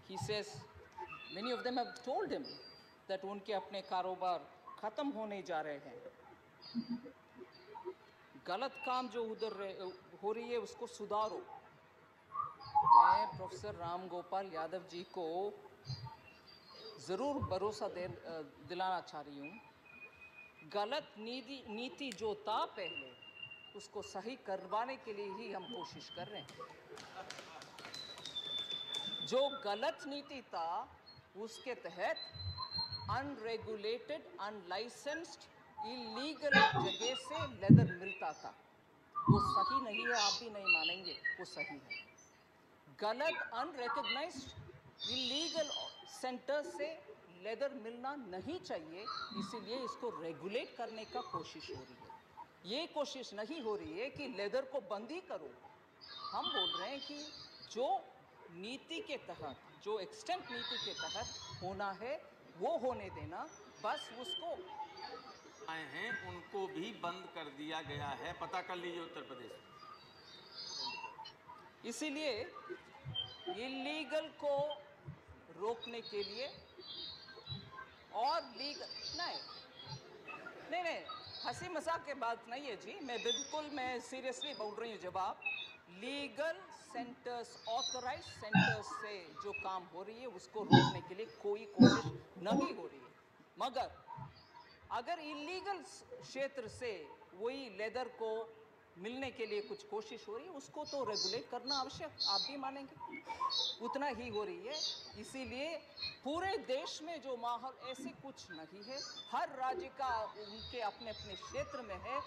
[SPEAKER 4] he says many of them have told him that उनके अपने कारोबार खत्म होने जा रहे हैं. गलत काम जो उधर हो रही है उसको सुधारो. मैं प्रोफेसर राम गोपाल यादव जी को ज़रूर भरोसा दिलाना चाह रही हूँ. गलत नीति जो था पहले, उसको सही करवाने के लिए ही हम कोशिश कर रहे हैं. जो गलत नीति था, उसके तहत अनरेगुलेटेड, अनलाइसेंस्ड, इलीगल जगह से लेदर मिलता था. वो सही नहीं है, आप भी नहीं मानेंगे, वो सही है. गलत अनरिकॉग्नाइज्ड, इलीगल सेंटर से लेदर मिलना नहीं चाहिए, इसीलिए इसको रेगुलेट करने का कोशिश हो रही है. ये कोशिश नहीं हो रही है कि लेदर को बंदी करो. हम बोल रहे हैं कि जो नीति के तहत, जो एक्सटेंट नीति के तहत होना है, वो होने देना. बस उसको
[SPEAKER 16] आए हैं उनको भी बंद कर दिया गया है, पता कर लीजिए उत्तर प्रदेश.
[SPEAKER 4] इसीलिए इलीगल को रोकने के लिए और लीगल नहीं, हंसी मजाक के बात नहीं है जी. मैं सीरियसली बोल रही हूँ. जवाब लीगल सेंटर्स, ऑथराइज सेंटर्स से जो काम हो रही है उसको रोकने के लिए कोई कोशिश नहीं हो रही है. मगर अगर इलीगल क्षेत्र से वही लेदर को मिलने के लिए कुछ कोशिश हो रही है, उसको तो रेगुलेट करना आवश्यक, आप भी मानेंगे. उतना ही हो रही है. इसीलिए पूरे देश में जो माहौल, ऐसे कुछ नहीं है. हर राज्य का उनके अपने अपने क्षेत्र में है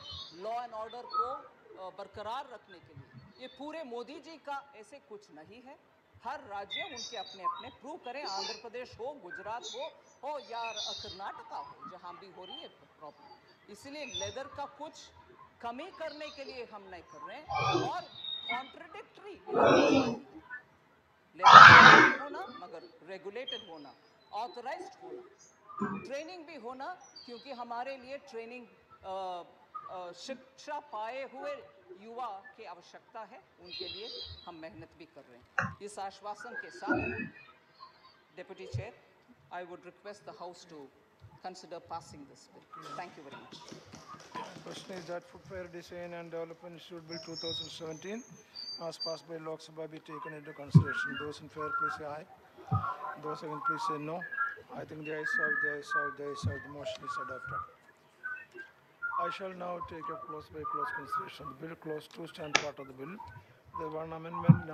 [SPEAKER 4] लॉ एंड ऑर्डर को बरकरार रखने के लिए. ये पूरे मोदी जी का ऐसे कुछ नहीं है. हर राज्य उनके अपने अपने प्रूव करें. आंध्र प्रदेश हो, गुजरात हो या कर्नाटका हो, जहाँ भी हो रही है प्रॉब्लम. इसलिए लेदर का कुछ कमी करने के लिए हम नहीं कर रहे हैं. और कॉन्ट्रडिक्टरी लेदर होना, मगर रेगुलेटेड होना, ऑथराइज्ड होना, ट्रेनिंग भी होना, क्योंकि हमारे लिए ट्रेनिंग शिक्षा पाए हुए युवा की आवश्यकता है. उनके लिए हम मेहनत भी कर रहे हैं. इस आश्वासन के साथ deputy chair, I would request the House to consider passing this bill. Thank you very much.
[SPEAKER 1] The question is that Footwear Design and Development Institute Bill 2017, as passed by Lok Sabha, be taken into consideration. Those in favor, please say aye. Those against, please say no. I think the ayes have, the motion is adopted. I shall now take a close by close consideration. The bill close 2 stand part of the bill. The one amendment